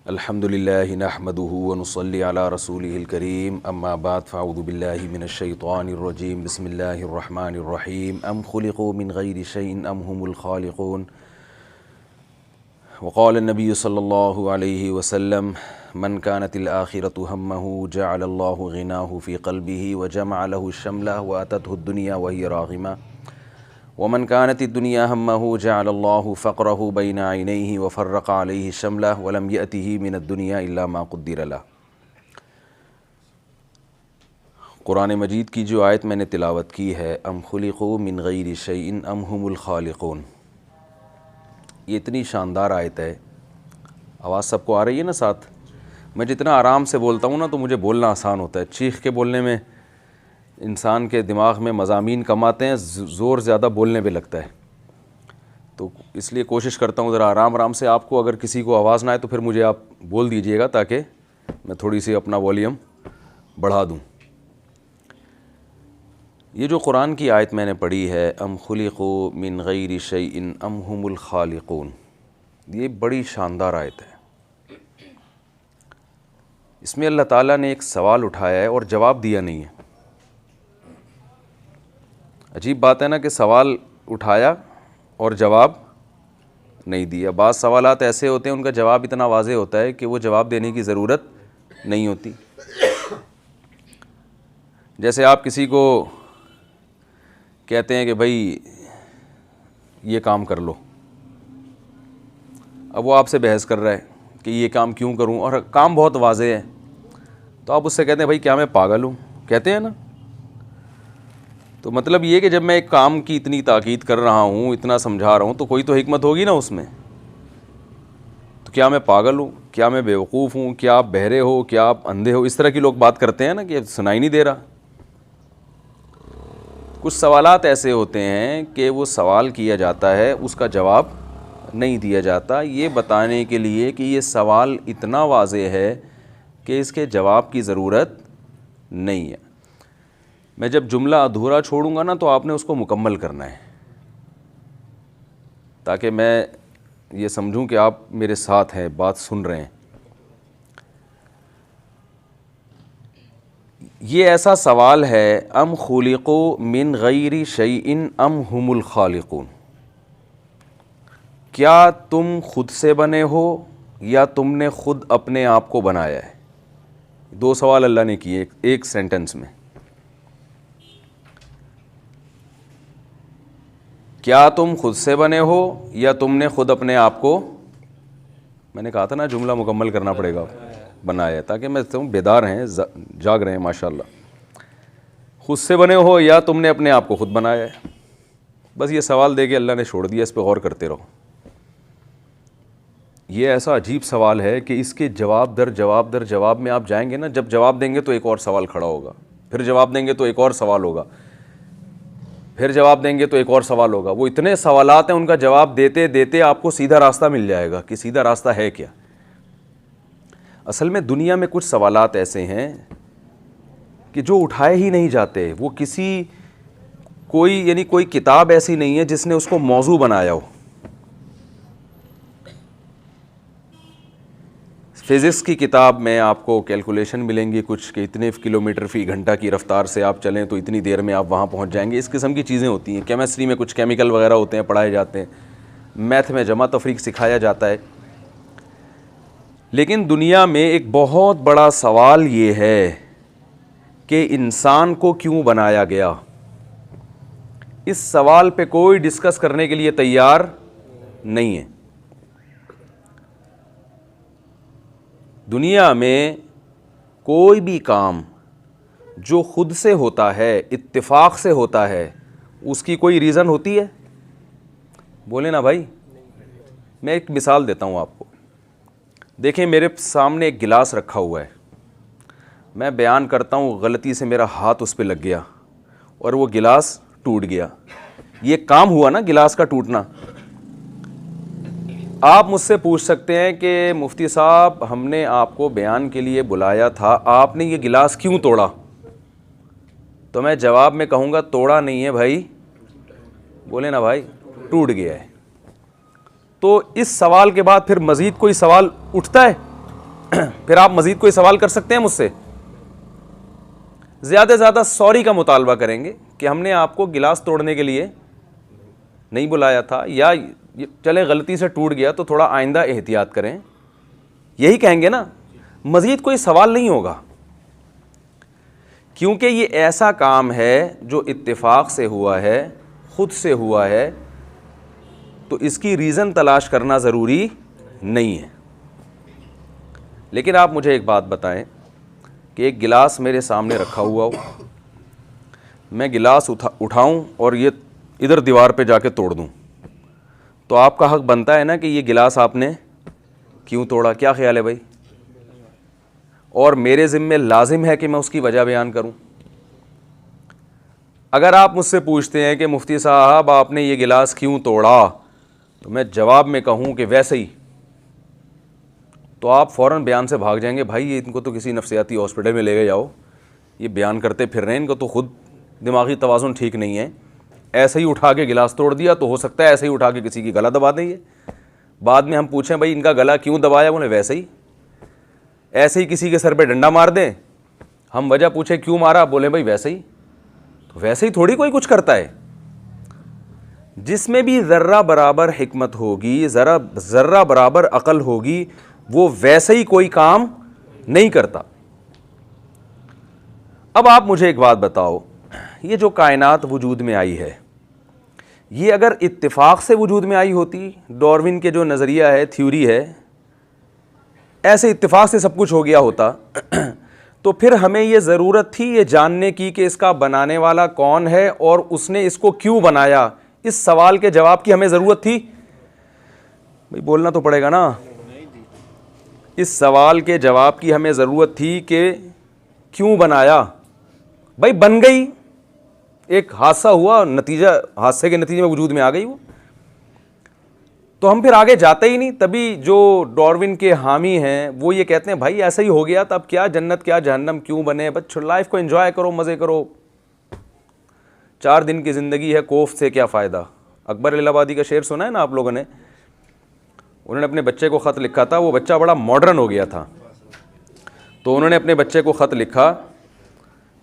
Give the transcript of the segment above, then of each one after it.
अल्हम्दुलिल्लाहि नहमदुहु व नुसल्ली अला रसूलिहिल करीम अम्मा बाद फ़अऊज़ु बिल्लाहि मिनश शैतानिर रजीम बिस्मिल्लाहिर रहमानिर रहीम अम खुलिक़ू मिन गैरि शैइन अम हुमुल खालिक़ून व क़ाल नबी सल्लल्लाहु अलैहि वसल्लम मन कानतिल आखिरतु हम्महु जअलल्लाहु गिनाहु फ़ी क़ल्बिही व जमअ लहु शमलह व अततहु दुनिया व हिय राग़िमा वमन कानतिद दुनिया हम्महु जअलल्लाहु फ़क़रहु बैन ऐनैहि व फ़र्रक़ अलैहि शमलह वलम यअतिही मिनद दुनिया इल्ला मा क़ुद्दिर लह। कुरान मजीद की जो आयत मैंने तिलावत की है, अम खुलिक़ू मिन गैरि शैइन अम हुमुल खालिक़ून, ये इतनी शानदार आयत है। आवाज़ सबको आ रही है ना साथ? मैं जितना आराम से बोलता हूँ ना तो मुझे बोलना आसान होता है। चीख के बोलने में इंसान के दिमाग में मज़ामीन कम आते हैं, ज़ोर ज़्यादा बोलने पे लगता है। तो इसलिए कोशिश करता हूँ ज़रा आराम आराम से। आपको अगर किसी को आवाज़ ना आए तो फिर मुझे आप बोल दीजिएगा ताकि मैं थोड़ी सी अपना वॉल्यूम बढ़ा दूँ। ये जो कुरान की आयत मैंने पढ़ी है, अम खुलिक़ू मिन गैरि शैइन अम हुमुल खालिक़ून, ये बड़ी शानदार आयत है। इसमें अल्लाह ताला ने एक सवाल उठाया है और जवाब दिया नहीं है। अजीब बात है ना कि सवाल उठाया और जवाब नहीं दिया। बाज़ सवालात ऐसे होते हैं उनका जवाब इतना वाज़े होता है कि वो जवाब देने की ज़रूरत नहीं होती। जैसे आप किसी को कहते हैं कि भाई ये काम कर लो, अब वो आपसे बहस कर रहा है कि ये काम क्यों करूं और काम बहुत वाज़े है, तो आप उससे कहते हैं भाई क्या मैं पागल हूं? कहते हैं ना। तो मतलब ये कि जब मैं एक काम की इतनी ताकीद कर रहा हूँ, इतना समझा रहा हूँ, तो कोई तो हिकमत होगी ना उसमें। तो क्या मैं पागल हूँ? क्या मैं बेवकूफ़ हूँ? क्या आप बहरे हो? क्या आप अंधे हो? इस तरह की लोग बात करते हैं ना कि सुनाई नहीं दे रहा। कुछ सवालात ऐसे होते हैं कि वो सवाल किया जाता है, उसका जवाब नहीं दिया जाता, ये बताने के लिए कि ये सवाल इतना वाज़े है कि इसके जवाब की ज़रूरत नहीं है। मैं जब जुमला अधूरा छोड़ूंगा ना तो आपने उसको मुकम्मल करना है, ताकि मैं ये समझूं कि आप मेरे साथ हैं, बात सुन रहे हैं। ये ऐसा सवाल है, अम खुलिक़ू मिन गैरि शैइन अम हुमुल खालिक़ून, क्या तुम खुद से बने हो या तुमने खुद अपने आप को बनाया है? दो सवाल अल्लाह ने किए एक सेंटेंस में। क्या तुम खुद से बने हो या तुमने खुद अपने आप को, मैंने कहा था ना जुमला मुकम्मल करना पड़ेगा, बनाया, ताकि मैं तुम बेदार हैं, जाग रहे हैं माशाल्लाह। खुद से बने हो या तुमने अपने आप को खुद बनाया है? बस ये सवाल दे के अल्लाह ने छोड़ दिया, इस पर गौर करते रहो। ये ऐसा अजीब सवाल है कि इसके जवाब दर जवाब में आप जाएंगे ना, जब जवाब देंगे तो एक और सवाल खड़ा होगा, फिर जवाब देंगे तो एक और सवाल होगा, फिर जवाब देंगे तो एक और सवाल होगा। वो इतने सवालात हैं, उनका जवाब देते देते आपको सीधा रास्ता मिल जाएगा कि सीधा रास्ता है क्या। असल में दुनिया में कुछ सवालात ऐसे हैं कि जो उठाए ही नहीं जाते। वो कोई किताब ऐसी नहीं है जिसने उसको मौजू बनाया हो। फ़िज़िक्स की किताब में आपको कैलकुलेशन मिलेंगी कुछ कि इतने किलोमीटर फ़ी घंटा की रफ़्तार से आप चलें तो इतनी देर में आप वहाँ पहुँच जाएंगे। इस किस्म की चीज़ें होती हैं। केमिस्ट्री में कुछ केमिकल वगैरह होते हैं, पढ़ाए जाते हैं। मैथ में जमा तफरीक सिखाया जाता है। लेकिन दुनिया में एक बहुत बड़ा सवाल ये है कि इंसान को क्यों बनाया गया। इस सवाल पे कोई डिस्कस करने के लिए तैयार नहीं है। दुनिया में कोई भी काम जो खुद से होता है, इत्तेफाक से होता है, उसकी कोई रीज़न होती है? बोले ना भाई। मैं एक मिसाल देता हूँ आपको। देखें, मेरे सामने एक गिलास रखा हुआ है, मैं बयान करता हूँ, गलती से मेरा हाथ उस पर लग गया और वो गिलास टूट गया। ये काम हुआ ना गिलास का टूटना। आप मुझसे पूछ सकते हैं कि मुफ्ती साहब, हमने आपको बयान के लिए बुलाया था, आपने ये गिलास क्यों तोड़ा? तो मैं जवाब में कहूँगा तोड़ा नहीं है भाई। बोले ना भाई, टूट गया है। तो इस सवाल के बाद फिर मज़ीद कोई सवाल उठता है? फिर आप मज़ीद कोई सवाल कर सकते हैं मुझसे? ज़्यादा से ज़्यादा सॉरी का मुतालबा करेंगे कि हमने आपको गिलास तोड़ने के लिए नहीं बुलाया था, या चले गलती से टूट गया तो थोड़ा आइंदा एहतियात करें, यही कहेंगे ना। मज़ीद कोई सवाल नहीं होगा, क्योंकि ये ऐसा काम है जो इत्तेफाक से हुआ है, ख़ुद से हुआ है, तो इसकी रीज़न तलाश करना ज़रूरी नहीं है। लेकिन आप मुझे एक बात बताएं कि एक गिलास मेरे सामने रखा हुआ हो, मैं गिलास उठाऊं और ये इधर दीवार पे जाके तोड़ दूं, तो आपका हक बनता है ना कि ये गिलास आपने क्यों तोड़ा? क्या ख्याल है भाई? और मेरे ज़िम्मे लाजिम है कि मैं उसकी वजह बयान करूं। अगर आप मुझसे पूछते हैं कि मुफ्ती साहब आपने ये गिलास क्यों तोड़ा, तो मैं जवाब में कहूं कि वैसे ही, तो आप फ़ौरन बयान से भाग जाएंगे, भाई ये इनको तो किसी नफ्सियाती हॉस्पिटल में ले गए जाओ, ये बयान करते फिर रहे हैं, इनको तो खुद दिमागी तवाज़ुन ठीक नहीं है। ऐसे ही उठा के गिलास तोड़ दिया, तो हो सकता है ऐसे ही उठा के किसी की गला दबा देंगे। बाद में हम पूछें भाई इनका गला क्यों दबाया, बोले वैसे ही। ऐसे ही किसी के सर पे डंडा मार दें, हम वजह पूछे क्यों मारा, बोले भाई वैसे ही। तो वैसे ही थोड़ी कोई कुछ करता है। जिसमें भी ज़र्रा बराबर हिकमत होगी, ज़र्रा बराबर अक़ल होगी, वो वैसे ही कोई काम नहीं करता। अब आप मुझे एक बात बताओ, ये जो कायनात वजूद में आई है, ये अगर इत्तिफाक से वजूद में आई होती, डार्विन के जो नज़रिया है, थ्योरी है, ऐसे इत्तिफाक से सब कुछ हो गया होता, तो फिर हमें ये ज़रूरत थी ये जानने की कि इसका बनाने वाला कौन है और उसने इसको क्यों बनाया? इस सवाल के जवाब की हमें ज़रूरत थी? भाई बोलना तो पड़ेगा ना। इस सवाल के जवाब की हमें ज़रूरत थी कि क्यों बनाया? भाई बन गई, एक हादसा हुआ, नतीजा, हादसे के नतीजे में वजूद में आ गई वो, तो हम फिर आगे जाते ही नहीं। तभी जो डार्विन के हामी हैं वो ये कहते हैं भाई ऐसा ही हो गया, तब क्या जन्नत क्या जहन्नम क्यों बने, बस लाइफ को एंजॉय करो, मज़े करो, 4 दिन की ज़िंदगी है, कोफ से क्या फ़ायदा। अकबर इलाहाबादी का शेर सुना है ना आप लोगों ने? उन्होंने अपने बच्चे को ख़त लिखा था, वो बच्चा बड़ा मॉडर्न हो गया था, तो उन्होंने अपने बच्चे को ख़त लिखा,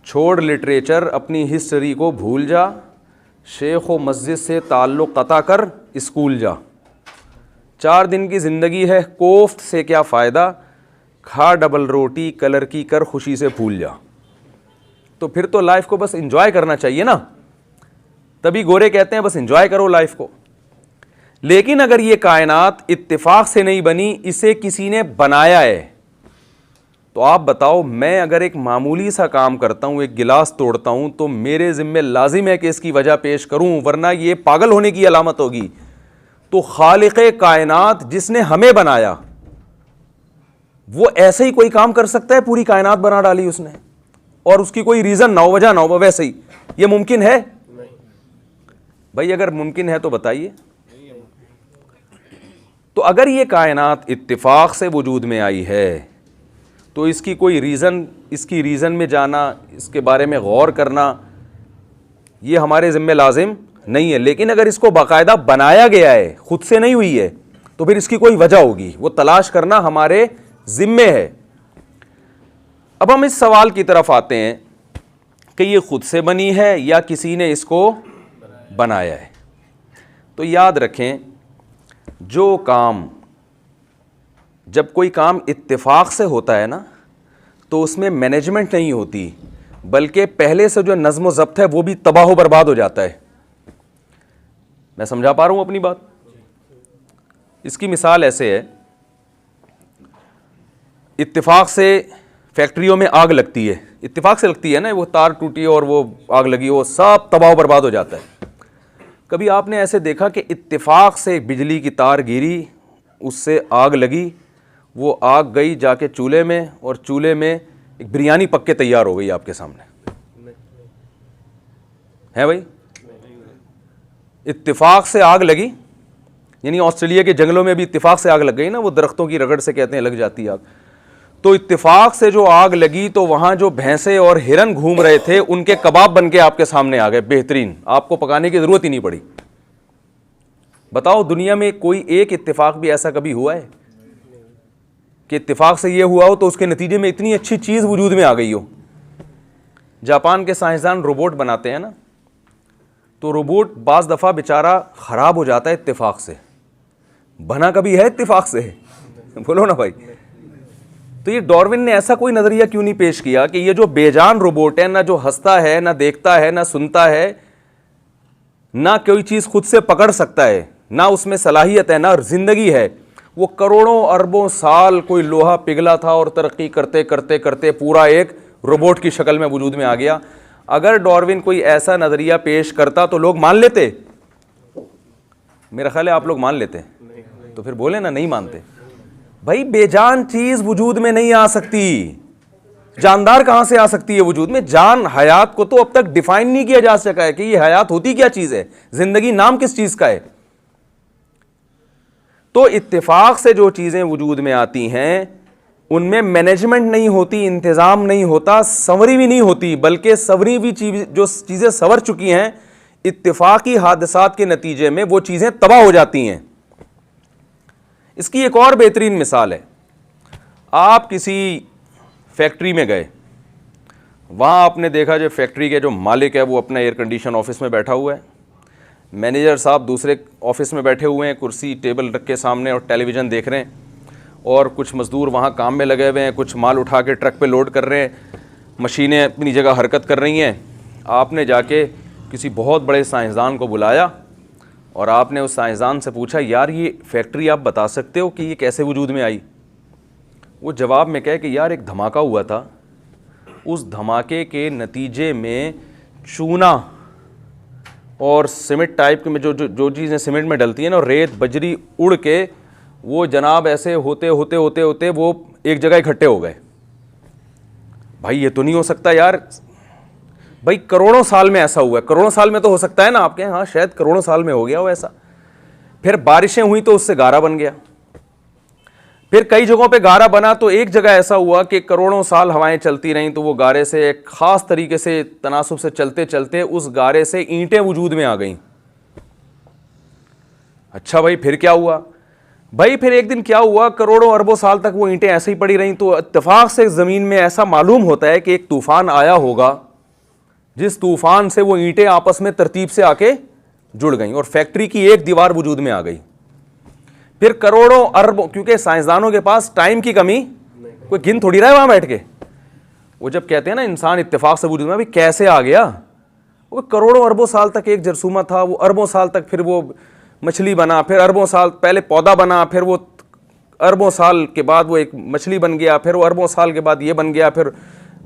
छोड़ लिटरेचर अपनी हिस्ट्री को भूल जा, शेख व मस्जिद से ताल्लुक़ क़ता कर, स्कूल जा, 4 दिन की ज़िंदगी है, कोफ्त से क्या फ़ायदा, खा डबल रोटी कलर की कर खुशी से भूल जा। तो फिर तो लाइफ को बस एंजॉय करना चाहिए ना। तभी गोरे कहते हैं बस एंजॉय करो लाइफ को। लेकिन अगर ये कायनात इत्तिफाक से नहीं बनी, इसे किसी ने बनाया है, तो आप बताओ, मैं अगर एक मामूली सा काम करता हूं, एक गिलास तोड़ता हूं, तो मेरे ज़िम्मे लाजिम है कि इसकी वजह पेश करूं, वरना ये पागल होने की अलामत होगी। तो खालिक़े कायनात जिसने हमें बनाया, वो ऐसे ही कोई काम कर सकता है? पूरी कायनात बना डाली उसने और उसकी कोई रीज़न ना हो, वजह ना हो, वैसे ही ये मुमकिन है? भाई अगर मुमकिन है तो बताइए। तो अगर ये कायनात इत्तिफाक से वजूद में आई है, तो इसकी कोई रीज़न, इसकी रीज़न में जाना, इसके बारे में गौर करना, ये हमारे ज़िम्मे लाजिम नहीं है। लेकिन अगर इसको बाकायदा बनाया गया है, खुद से नहीं हुई है, तो फिर इसकी कोई वजह होगी, वो तलाश करना हमारे ज़िम्मे है। अब हम इस सवाल की तरफ आते हैं कि ये खुद से बनी है या किसी ने इसको बनाया है। तो याद रखें, जो काम, जब कोई काम इत्तिफाक से होता है ना, तो उसमें मैनेजमेंट नहीं होती, बल्कि पहले से जो नज़्म ज़ब्त है वो भी तबाह बर्बाद हो जाता है। मैं समझा पा रहा हूँ अपनी बात? इसकी मिसाल ऐसे है, इत्तिफाक से फैक्ट्रियों में आग लगती है, इत्तिफाक से लगती है ना, वो तार टूटी और वो आग लगी, वो सब तबाह बर्बाद हो जाता है। कभी आपने ऐसे देखा कि इत्तिफाक से बिजली की तार गिरी, उससे आग लगी, वो आग गई जाके चूल्हे में, और चूल्हे में एक बिरयानी पक के तैयार हो गई आपके सामने, है भाई? इत्तिफाक से आग लगी, यानी ऑस्ट्रेलिया के जंगलों में भी इत्तिफाक से आग लग गई ना, वो दरख्तों की रगड़ से कहते हैं लग जाती है आग। तो इत्तिफाक से जो आग लगी, तो वहां जो भैंसे और हिरन घूम रहे थे, उनके कबाब बन के आपके सामने आ गए, बेहतरीन, आपको पकाने की जरूरत ही नहीं पड़ी। बताओ दुनिया में कोई एक इत्तिफाक भी ऐसा कभी हुआ है? कि इत्तेफाक से ये हुआ हो तो उसके नतीजे में इतनी अच्छी चीज़ वजूद में आ गई हो। जापान के साइंसदान रोबोट बनाते हैं ना, तो रोबोट बाज़ दफ़ा बेचारा ख़राब हो जाता है इत्तेफाक से। बना कभी है इत्तेफाक से? बोलो ना भाई। तो ये डार्विन ने ऐसा कोई नज़रिया क्यों नहीं पेश किया कि ये जो बेजान रोबोट है, ना जो हंसता है, ना देखता है, ना सुनता है, ना कोई चीज़ खुद से पकड़ सकता है, ना उसमें सलाहियत है, ना ज़िंदगी है, वो करोड़ों अरबों साल कोई लोहा पिघला था और तरक्की करते करते करते पूरा एक रोबोट की शक्ल में वजूद में आ गया। अगर डार्विन कोई ऐसा नज़रिया पेश करता तो लोग मान लेते? मेरा ख्याल है आप लोग मान लेते। तो फिर बोले ना नहीं मानते। भाई बेजान चीज़ वजूद में नहीं आ सकती, जानदार कहां से आ सकती है वजूद में? जान, हयात को तो अब तक डिफाइन नहीं किया जा सका है कि ये हयात होती क्या चीज़ है, जिंदगी नाम किस चीज़ का है। तो इत्तेफाक से जो चीज़ें वजूद में आती हैं उनमें मैनेजमेंट नहीं होती, इंतज़ाम नहीं होता, संवरी भी नहीं होती, बल्कि संवरी हुई जो चीज़ें संवर चुकी हैं इत्तेफाकी हादसात के नतीजे में वो चीज़ें तबाह हो जाती हैं। इसकी एक और बेहतरीन मिसाल है, आप किसी फैक्ट्री में गए, वहाँ आपने देखा जो फैक्ट्री के जो मालिक है वो अपना एयर कंडीशन ऑफिस में बैठा हुआ है, मैनेजर साहब दूसरे ऑफिस में बैठे हुए हैं, कुर्सी टेबल रख के सामने और टेलीविज़न देख रहे हैं, और कुछ मज़दूर वहाँ काम में लगे हुए हैं, कुछ माल उठा के ट्रक पे लोड कर रहे हैं, मशीनें अपनी जगह हरकत कर रही हैं। आपने जाके किसी बहुत बड़े साइंसदान को बुलाया और आपने उस साइंसदान से पूछा, यार ये फैक्ट्री आप बता सकते हो कि ये कैसे वजूद में आई? वो जवाब में कहे कि यार एक धमाका हुआ था, उस धमाके के नतीजे में चूना और सीमेंट टाइप के में जो चीज़ें सीमेंट में डलती हैं ना, रेत बजरी उड़ के वो जनाब ऐसे होते होते होते होते वो एक जगह इकट्ठे हो गए। भाई ये तो नहीं हो सकता यार। भाई करोड़ों साल में ऐसा हुआ है, करोड़ों साल में तो हो सकता है ना, आपके हाँ शायद करोड़ों साल में हो गया हो ऐसा। फिर बारिशें हुई तो उससे गारा बन गया, फिर कई जगहों पे गारा बना, तो एक जगह ऐसा हुआ कि करोड़ों साल हवाएं चलती रहीं तो वो गारे से एक ख़ास तरीके से तनासुब से चलते चलते उस गारे से ईंटें वजूद में आ गईं। अच्छा भाई फिर क्या हुआ? भाई फिर एक दिन क्या हुआ, करोड़ों अरबों साल तक वो ईंटें ऐसे ही पड़ी रहीं, तो इत्तेफाक से ज़मीन में ऐसा मालूम होता है कि एक तूफ़ान आया होगा, जिस तूफ़ान से वो ईंटें आपस में तरतीब से आके जुड़ गईं और फैक्ट्री की एक दीवार वजूद में आ गई। फिर करोड़ों अरबों, क्योंकि साइंसदानों के पास टाइम की कमी, कोई गिन थोड़ी रहा है वहाँ बैठ के। वो जब कहते हैं ना इंसान इत्तेफाक से वजूद में, अभी कैसे आ गया? वो करोड़ों अरबों साल तक एक जरसूमा था, वो अरबों साल तक फिर वो मछली बना, फिर अरबों साल पहले पौधा बना, फिर वो अरबों साल के बाद वो एक मछली बन गया, फिर वो अरबों साल के बाद ये बन गया, फिर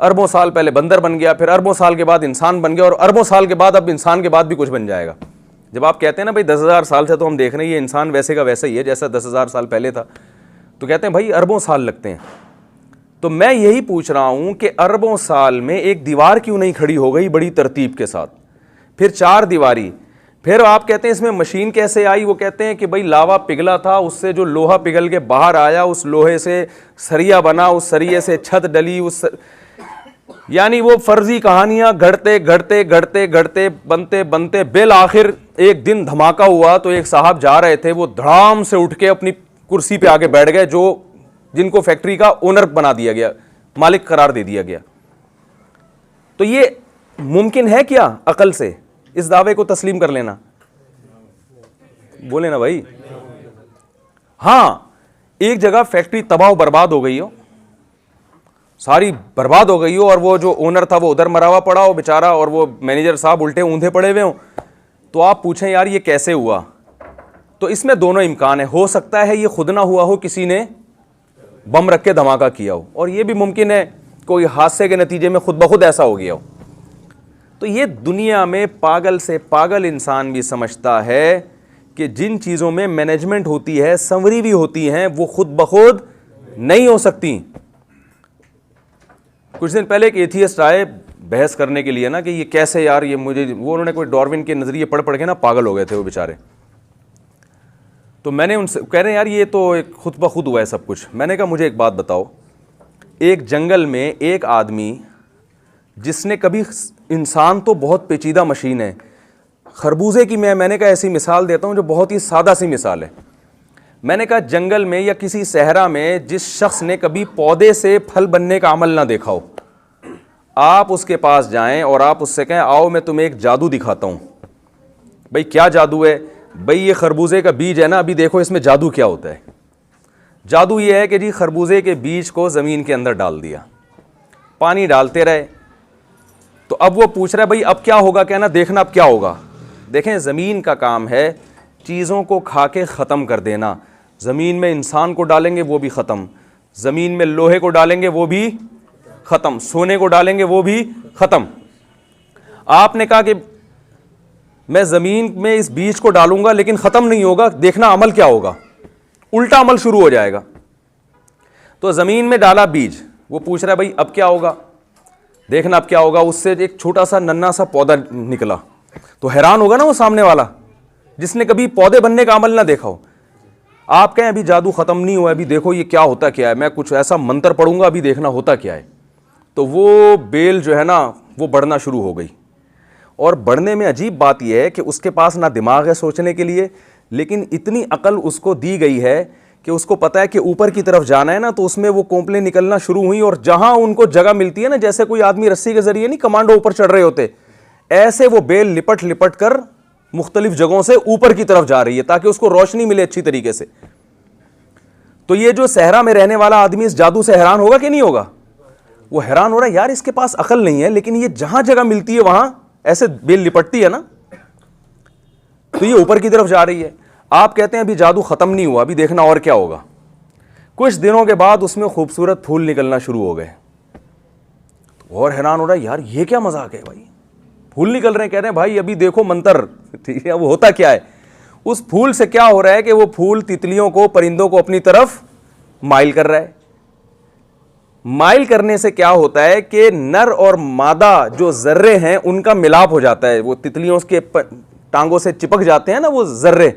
अरबों साल पहले बंदर बन गया, फिर अरबों साल के बाद इंसान बन गया, और अरबों साल के बाद अब इंसान के बाद भी कुछ बन जाएगा। जब आप कहते हैं ना भाई 10,000 साल से तो हम देख रहे हैं ये इंसान वैसे का वैसा ही है जैसा 10,000 साल पहले था, तो कहते हैं भाई अरबों साल लगते हैं। तो मैं यही पूछ रहा हूँ कि अरबों साल में एक दीवार क्यों नहीं खड़ी हो गई बड़ी तरतीब के साथ, फिर 4 दीवारी, फिर आप कहते हैं इसमें मशीन कैसे आई? वो कहते हैं कि भाई लावा पिघला था, उससे जो लोहा पिघल के बाहर आया, उस लोहे से सरिया बना, उस सरिये से छत डली, यानी वो फर्जी कहानियां घड़ते घड़ते घड़ते घड़ते बनते बनते बिल आखिर एक दिन धमाका हुआ। तो एक साहब जा रहे थे, वो धड़ाम से उठ के अपनी कुर्सी पे आके बैठ गए, जो जिनको फैक्ट्री का ओनर बना दिया गया, मालिक करार दे दिया गया। तो ये मुमकिन है क्या अकल से इस दावे को तस्लीम कर लेना? बोले ना भाई। हाँ, एक जगह फैक्ट्री तबाह बर्बाद हो गई हो, सारी बर्बाद हो गई हो, और वो जो ओनर था वो उधर मरा हुआ पड़ा हो बेचारा, और वो मैनेजर साहब उल्टे ऊंधे पड़े हुए हो, तो आप पूछें यार ये कैसे हुआ? तो इसमें दोनों इम्कान है। हो सकता है ये खुद ना हुआ हो, किसी ने बम रख के धमाका किया हो, और ये भी मुमकिन है कोई हादसे के नतीजे में खुद ब खुद ऐसा हो गया हो। तो ये दुनिया में पागल से पागल इंसान भी समझता है कि जिन चीज़ों में मैनेजमेंट होती है, संवरी भी होती हैं, वो खुद ब खुद नहीं हो सकती। कुछ दिन पहले एक एथियस्ट आए बहस करने के लिए ना कि ये कैसे यार, ये मुझे, वो उन्होंने कोई डार्विन के नज़रिए पढ़ पढ़ के ना पागल हो गए थे वो बेचारे। तो मैंने उनसे कह रहे हैं यार ये तो एक खुद ब खुद हुआ है सब कुछ। मैंने कहा मुझे एक बात बताओ, एक जंगल में एक आदमी जिसने कभी, इंसान तो बहुत पेचीदा मशीन है, खरबूजे की मैंने कहा ऐसी मिसाल देता हूँ जो बहुत ही सादा सी मिसाल है। मैंने कहा जंगल में या किसी सहरा में जिस शख्स ने कभी पौधे से फल बनने का अमल ना देखा हो, आप उसके पास जाएं और आप उससे कहें आओ मैं तुम्हें एक जादू दिखाता हूं। भाई क्या जादू है? भाई ये खरबूजे का बीज है ना, अभी देखो इसमें जादू क्या होता है। जादू ये है कि जी खरबूजे के बीज को ज़मीन के अंदर डाल दिया, पानी डालते रहे, तो अब वो पूछ रहा है भाई अब क्या होगा, कहना देखना अब क्या होगा। देखें ज़मीन का काम है चीज़ों को खा के ख़त्म कर देना। ज़मीन में इंसान को डालेंगे वो भी ख़त्म, ज़मीन में लोहे को डालेंगे वो भी ख़त्म, सोने को डालेंगे वो भी ख़त्म। आपने कहा कि मैं ज़मीन में इस बीज को डालूंगा लेकिन ख़त्म नहीं होगा, देखना अमल क्या होगा, उल्टा अमल शुरू हो जाएगा। तो ज़मीन में डाला बीज, वो पूछ रहा है भाई अब क्या होगा, देखना अब क्या होगा। उससे एक छोटा सा नन्हा सा पौधा निकला, तो हैरान होगा ना वो सामने वाला जिसने कभी पौधे बनने का अमल ना देखा हो। आप कहें अभी जादू ख़त्म नहीं हुआ, अभी देखो ये क्या होता क्या है, मैं कुछ ऐसा मंत्र पढ़ूंगा अभी देखना होता क्या है। तो वो बेल जो है ना वो बढ़ना शुरू हो गई, और बढ़ने में अजीब बात यह है कि उसके पास ना दिमाग है सोचने के लिए, लेकिन इतनी अकल उसको दी गई है कि उसको पता है कि ऊपर की तरफ जाना है ना, तो उसमें वो कोंपलें निकलना शुरू हुई, और जहां उनको जगह मिलती है ना, जैसे कोई आदमी रस्सी के जरिए नहीं कमांडो ऊपर चढ़ रहे होते, ऐसे वो बेल लिपट लिपट कर मुख्तलिफ जगहों से ऊपर की तरफ जा रही है ताकि उसको रोशनी मिले अच्छी तरीके से। तो ये जो सहरा में रहने वाला आदमी इस जादू से हैरान होगा कि नहीं होगा? वो हैरान हो रहा है यार इसके पास अकल नहीं है, लेकिन ये जहां जगह मिलती है वहां ऐसे बेल लिपटती है ना, तो ये ऊपर की तरफ जा रही है। आप कहते हैं अभी जादू खत्म नहीं हुआ, अभी देखना और क्या होगा। कुछ दिनों के बाद उसमें खूबसूरत फूल निकलना शुरू हो गए, और हैरान हो रहा है यार ये क्या मजाक है भाई, फूल निकल रहे हैं। कह रहे हैं भाई अभी देखो मंत्र, ठीक है। वो होता क्या है, उस फूल से क्या हो रहा है कि वो फूल तितलियों को, परिंदों को अपनी तरफ माइल कर रहा है। माइल करने से क्या होता है कि नर और मादा जो जर्रे हैं उनका मिलाप हो जाता है। वो तितलियों के टांगों से चिपक जाते हैं ना वो जर्रे,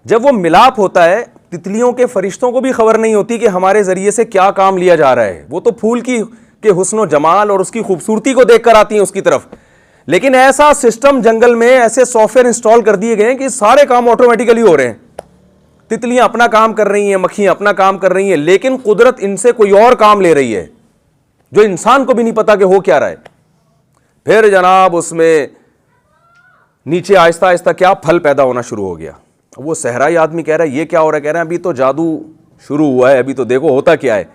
जब वो मिलाप होता है, तितलियों के फरिश्तों को भी खबर नहीं होती कि हमारे जरिए से क्या काम लिया जा रहा है। वो तो फूल के हुस्न जमाल और उसकी खूबसूरती को देखकर आती हैं उसकी तरफ। लेकिन ऐसा सिस्टम जंगल में, ऐसे सॉफ्टवेयर इंस्टॉल कर दिए गए हैं कि सारे काम ऑटोमेटिकली हो रहे हैं। तितलियां अपना काम कर रही हैं, मक्खियां अपना काम कर रही हैं, लेकिन कुदरत इनसे कोई और काम ले रही है जो इंसान को भी नहीं पता कि हो क्या रहा है। फिर जनाब उसमें नीचे आहिस्ता आहिस्ता क्या फल पैदा होना शुरू हो गया। वो सहराई आदमी कह रहा है ये क्या हो रहा है, कह रहे हैं अभी तो जादू शुरू हुआ है, अभी तो देखो होता क्या है।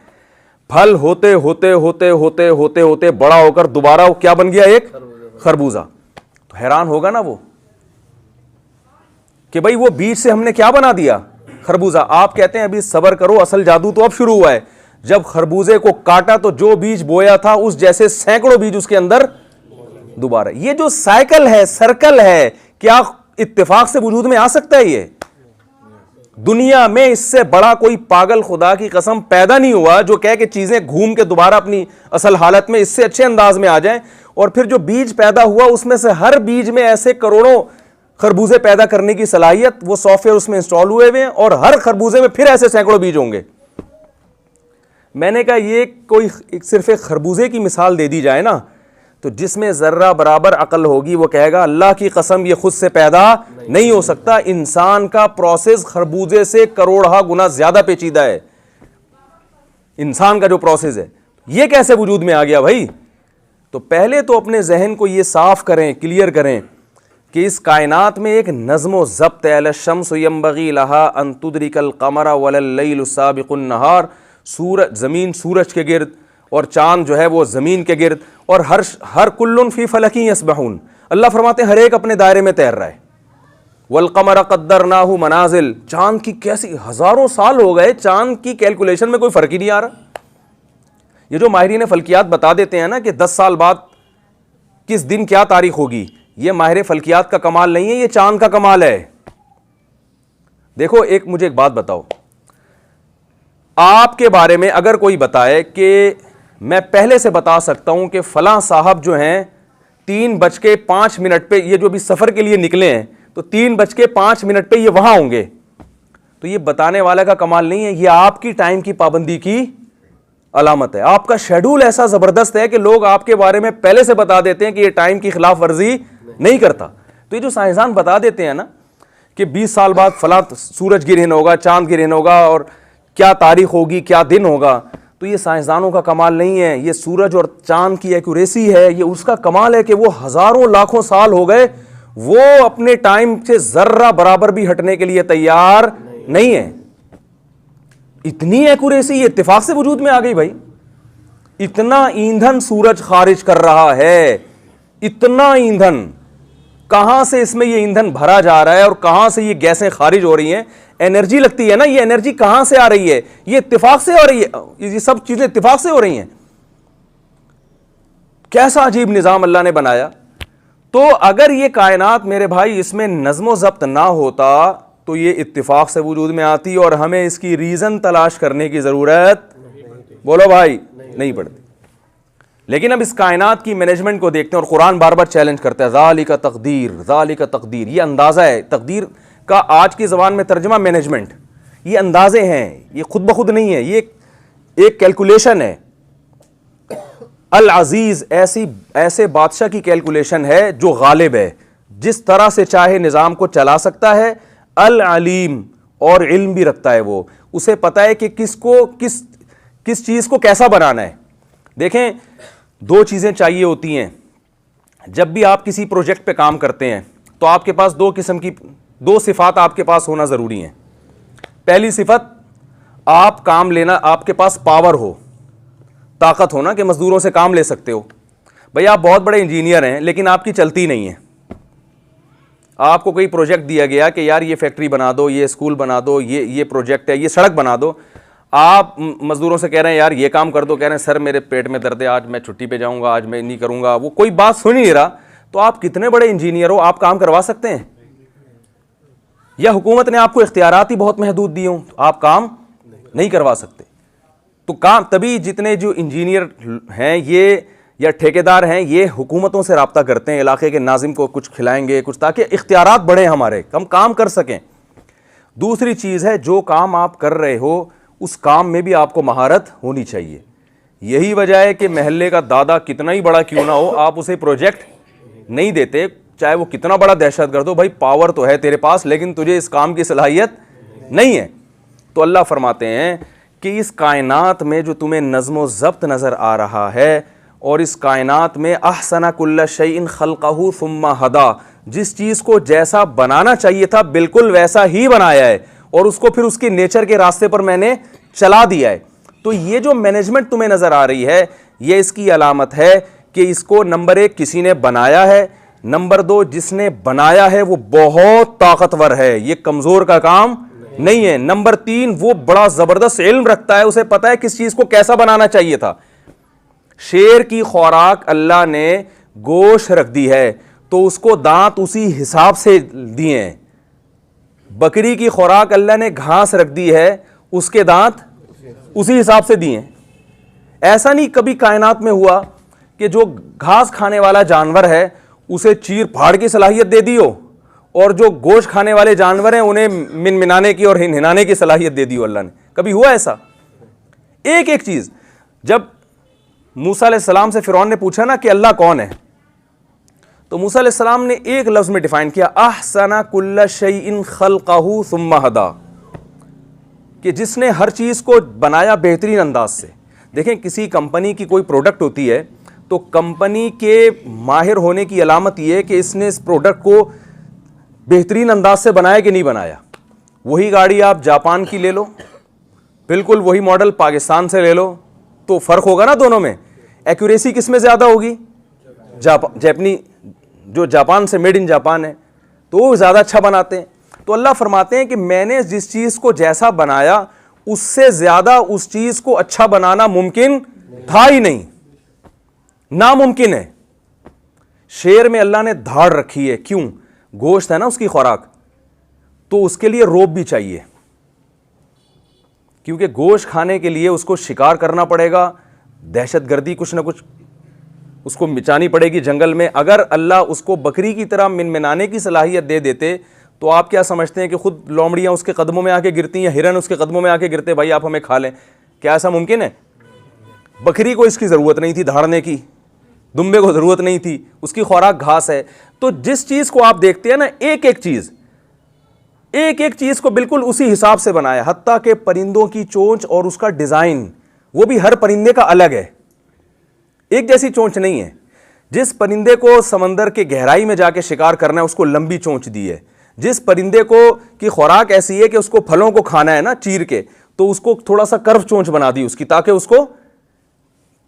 फल होते होते होते होते होते होते बड़ा होकर दोबारा वो क्या बन गया, एक खरबूजा। तो हैरान होगा ना वो कि भाई वो बीज से हमने क्या बना दिया, खरबूजा। आप कहते हैं अभी सब्र करो, असल जादू तो अब शुरू हुआ है। जब खरबूजे को काटा तो जो बीज बोया था उस जैसे सैकड़ों बीज उसके अंदर दोबारा। ये जो साइकिल है, सर्कल है, क्या इत्तेफाक से वजूद में आ सकता है? ये दुनिया में इससे बड़ा कोई पागल खुदा की कसम पैदा नहीं हुआ जो कहे कि चीजें घूम के दोबारा अपनी असल हालत में इससे अच्छे अंदाज में आ जाएं। और फिर जो बीज पैदा हुआ उसमें से हर बीज में ऐसे करोड़ों खरबूजे पैदा करने की सलाहियत, वो सॉफ्टवेयर उसमें इंस्टॉल हुए हुए हैं, और हर खरबूजे में फिर ऐसे सैकड़ों बीज होंगे। मैंने कहा ये कोई सिर्फ एक खरबूजे की मिसाल दे दी जाए ना, तो जिसमें जर्रा बराबर अकल होगी वो कहेगा अल्लाह की कसम ये खुद से पैदा नहीं हो सकता। इंसान का प्रोसेस खरबूजे से करोड़हा गुना ज्यादा पेचीदा है। इंसान का जो प्रोसेस है ये कैसे वजूद में आ गया भाई? तो पहले तो अपने जहन को ये साफ करें, क्लियर करें कि इस कायनात में एक नज़्म ज़ब्त है। अलशम्सु यंबगी लहा अन तुदरिकल क़मरा वलल लैलु साबिकुन नहार। सूरज, ज़मीन सूरज के गिर्द, और चांद जो है वो ज़मीन के गिर्द, और हर कुल्लुन फ़ी फ़लकी यस्बहून। अल्लाह फरमाते हैं हर एक अपने दायरे में तैर रहा है। वल क़मर क़द्दरनाहु मनाज़िल। चांद की कैसी हज़ारों साल हो गए, चांद की कैलकुलेशन में कोई फ़र्क ही नहीं आ रहा। ये जो माहिरीन फ़ल्कियात बता देते हैं ना कि 10 साल बाद किस दिन क्या तारीख होगी, ये माहिर फ़ल्कियात का कमाल नहीं है, ये चांद का कमाल है। देखो मुझे एक बात बताओ, आपके बारे में अगर कोई बताए कि मैं पहले से बता सकता हूं कि फलां साहब जो हैं 3:05 पे, ये जो भी सफ़र के लिए निकले हैं तो 3:05 पे ये वहां होंगे, तो ये बताने वाले का कमाल नहीं है, ये आपकी टाइम की पाबंदी की अलामत है। आपका शेड्यूल ऐसा ज़बरदस्त है कि लोग आपके बारे में पहले से बता देते हैं कि ये टाइम की खिलाफ वर्जी नहीं करता। तो ये जो साइंसदान बता देते हैं ना कि 20 साल बाद फला सूरज गिरहन होगा, चांद गिरहन होगा और क्या तारीख होगी, क्या दिन होगा। तो ये साइंसदानों का कमाल नहीं है, ये सूरज और चांद की एक्यूरेसी है, ये उसका कमाल है कि वो हजारों लाखों साल हो गए, वो अपने टाइम से जर्रा बराबर भी हटने के लिए तैयार नहीं है। इतनी एक्यूरेसी ये इत्तेफाक से वजूद में आ गई भाई। इतना ईंधन सूरज खारिज कर रहा है, इतना ईंधन, कहां से इसमें ये ईंधन भरा जा रहा है और कहां से ये गैसें खारिज हो रही हैं। एनर्जी लगती है ना, ये एनर्जी कहां से आ रही है? ये इत्तेफाक से हो रही है, ये सब चीजें इत्तेफाक से हो रही हैं। कैसा अजीब निजाम अल्लाह ने बनाया। तो अगर ये कायनात मेरे भाई इसमें नज़्म ज़ब्त ना होता तो ये इत्तिफाक से वजूद में आती और हमें इसकी रीज़न तलाश करने की ज़रूरत, बोलो भाई, नहीं पड़ती। लेकिन अब इस कायनात की मैनेजमेंट को देखते हैं और कुरान बार बार चैलेंज करता है, ज़ालिका तकदीर, ज़ालिका तकदीर। ये अंदाज़ा है, तकदीर का आज की ज़बान में तर्जमा मैनेजमेंट। ये अंदाजे हैं, ये खुद ब खुद नहीं है, ये एक कैलकुलेशन है। अल अजीज़ ऐसे बादशाह की कैलकुलेशन है जो गालिब है, जिस तरह से चाहे निज़ाम को चला सकता है। अल अलीम, और इल्म भी रखता है वो, उसे पता है कि किस चीज़ को कैसा बनाना है। देखें, दो चीज़ें चाहिए होती हैं जब भी आप किसी प्रोजेक्ट पे काम करते हैं, तो आपके पास दो सिफात आपके पास होना ज़रूरी है। पहली सिफत, आप काम लेना, आपके पास पावर हो, ताकत हो ना कि मजदूरों से काम ले सकते हो। भाई आप बहुत बड़े इंजीनियर हैं लेकिन आपकी चलती नहीं है। आपको कोई प्रोजेक्ट दिया गया कि यार ये फैक्ट्री बना दो, ये स्कूल बना दो, ये प्रोजेक्ट है, ये सड़क बना दो। आप मजदूरों से कह रहे हैं यार ये काम कर दो, कह रहे हैं सर मेरे पेट में दर्द है, आज मैं छुट्टी पे जाऊंगा, आज मैं नहीं करूंगा, वो कोई बात सुन ही नहीं रहा। तो आप कितने बड़े इंजीनियर हो, आप काम करवा सकते हैं? या हुकूमत ने आपको इख्तियारात ही बहुत महदूद दिए हों, आप काम नहीं करवा सकते। तो काम तभी जितने जो इंजीनियर हैं ये या ठेकेदार हैं, ये हुकूमतों से रब्ता करते हैं, इलाके के नाजिम को कुछ खिलाएंगे कुछ, ताकि इख्तियारात बढ़े हमारे, हम काम कर सकें। दूसरी चीज़ है, जो काम आप कर रहे हो उस काम में भी आपको महारत होनी चाहिए। यही वजह है कि महल्ले का दादा कितना ही बड़ा क्यों ना हो, आप उसे प्रोजेक्ट नहीं देते, चाहे वो कितना बड़ा दहशतगर्द हो। भाई पावर तो है तेरे पास, लेकिन तुझे इस काम की सलाहियत नहीं है। तो अल्लाह फरमाते हैं कि इस कायनात में जो तुम्हें नज़्म ज़ब्त नज़र आ रहा है, और इस कायनात में अहसना कुल्ल शैइन खल्क़हू सुम्मा हदा, जिस चीज़ को जैसा बनाना चाहिए था बिल्कुल वैसा ही बनाया है, और उसको फिर उसके नेचर के रास्ते पर मैंने चला दिया है। तो ये जो मैनेजमेंट तुम्हें नज़र आ रही है, ये इसकी अलामत है कि इसको नंबर 1 किसी ने बनाया है, नंबर 2 जिसने बनाया है वो बहुत ताकतवर है, ये कमज़ोर का काम नहीं है, नंबर 3 वो बड़ा ज़बरदस्त इल्म रखता है, उसे पता है किस चीज़ को कैसा बनाना चाहिए था। शेर की खुराक अल्लाह ने गोश्त रख दी है तो उसको दांत उसी हिसाब से दिए हैं। बकरी की खुराक अल्लाह ने घास रख दी है, उसके दांत उसी हिसाब से दिए हैं। ऐसा नहीं कभी कायनात में हुआ कि जो घास खाने वाला जानवर है उसे चीर फाड़ की सलाहियत दे दी हो, और जो गोश्त खाने वाले जानवर हैं उन्हें मिनमिनाने की और हिनहिनाने की सलाहियत दे दी हो अल्लाह ने। कभी हुआ ऐसा? एक एक चीज, जब मूसा अलैहिस्सलाम से फिरौन ने पूछा ना कि अल्लाह कौन है, तो मूसा अलैहिस्सलाम ने एक लफ्ज में डिफाइन किया, अहसना कुल्ल शैइन खल्क़हू सुम्मा हदा, कि जिसने हर चीज को बनाया बेहतरीन अंदाज से। देखें, किसी कंपनी की कोई प्रोडक्ट होती है तो कंपनी के माहिर होने की अलामत यह है कि इसने इस प्रोडक्ट को बेहतरीन अंदाज से बनाया कि नहीं बनाया। वही गाड़ी आप जापान की ले लो, बिल्कुल वही मॉडल पाकिस्तान से ले लो, तो फर्क होगा ना दोनों में। एक्यूरेसी किस में ज़्यादा होगी? जापानी, जो जापान से मेड इन जापान है, तो वो ज़्यादा अच्छा बनाते हैं। तो अल्लाह फरमाते हैं कि मैंने जिस चीज़ को जैसा बनाया उससे ज़्यादा उस चीज़ को अच्छा बनाना मुमकिन था ही नहीं, नामुमकिन है। शेर में अल्लाह ने धाड़ रखी है, क्यों? गोश्त है ना उसकी खुराक, तो उसके लिए रोब भी चाहिए, क्योंकि गोश्त खाने के लिए उसको शिकार करना पड़ेगा, दहशतगर्दी कुछ ना कुछ उसको मिटानी पड़ेगी जंगल में। अगर अल्लाह उसको बकरी की तरह मिनमिनाने की सलाहियत दे देते तो आप क्या समझते हैं कि खुद लोमड़ियाँ उसके कदमों में आके गिरती, या हिरन उसके कदमों में आके गिरते, भाई आप हमें खा लें? क्या ऐसा मुमकिन है? बकरी को इसकी ज़रूरत नहीं थी धाड़ने की, दुम्बे को ज़रूरत नहीं थी, उसकी खुराक घास है। तो जिस चीज़ को आप देखते हैं ना, एक एक चीज़ एक एक चीज को बिल्कुल उसी हिसाब से बनाया, हत्ता के परिंदों की चोंच और उसका डिजाइन, वो भी हर परिंदे का अलग है, एक जैसी चोंच नहीं है। जिस परिंदे को समंदर के गहराई में जाके शिकार करना है उसको लंबी चोंच दी है, जिस परिंदे को की खुराक ऐसी है कि उसको फलों को खाना है ना चीर के, तो उसको थोड़ा सा कर्व चोंच बना दी उसकी, ताकि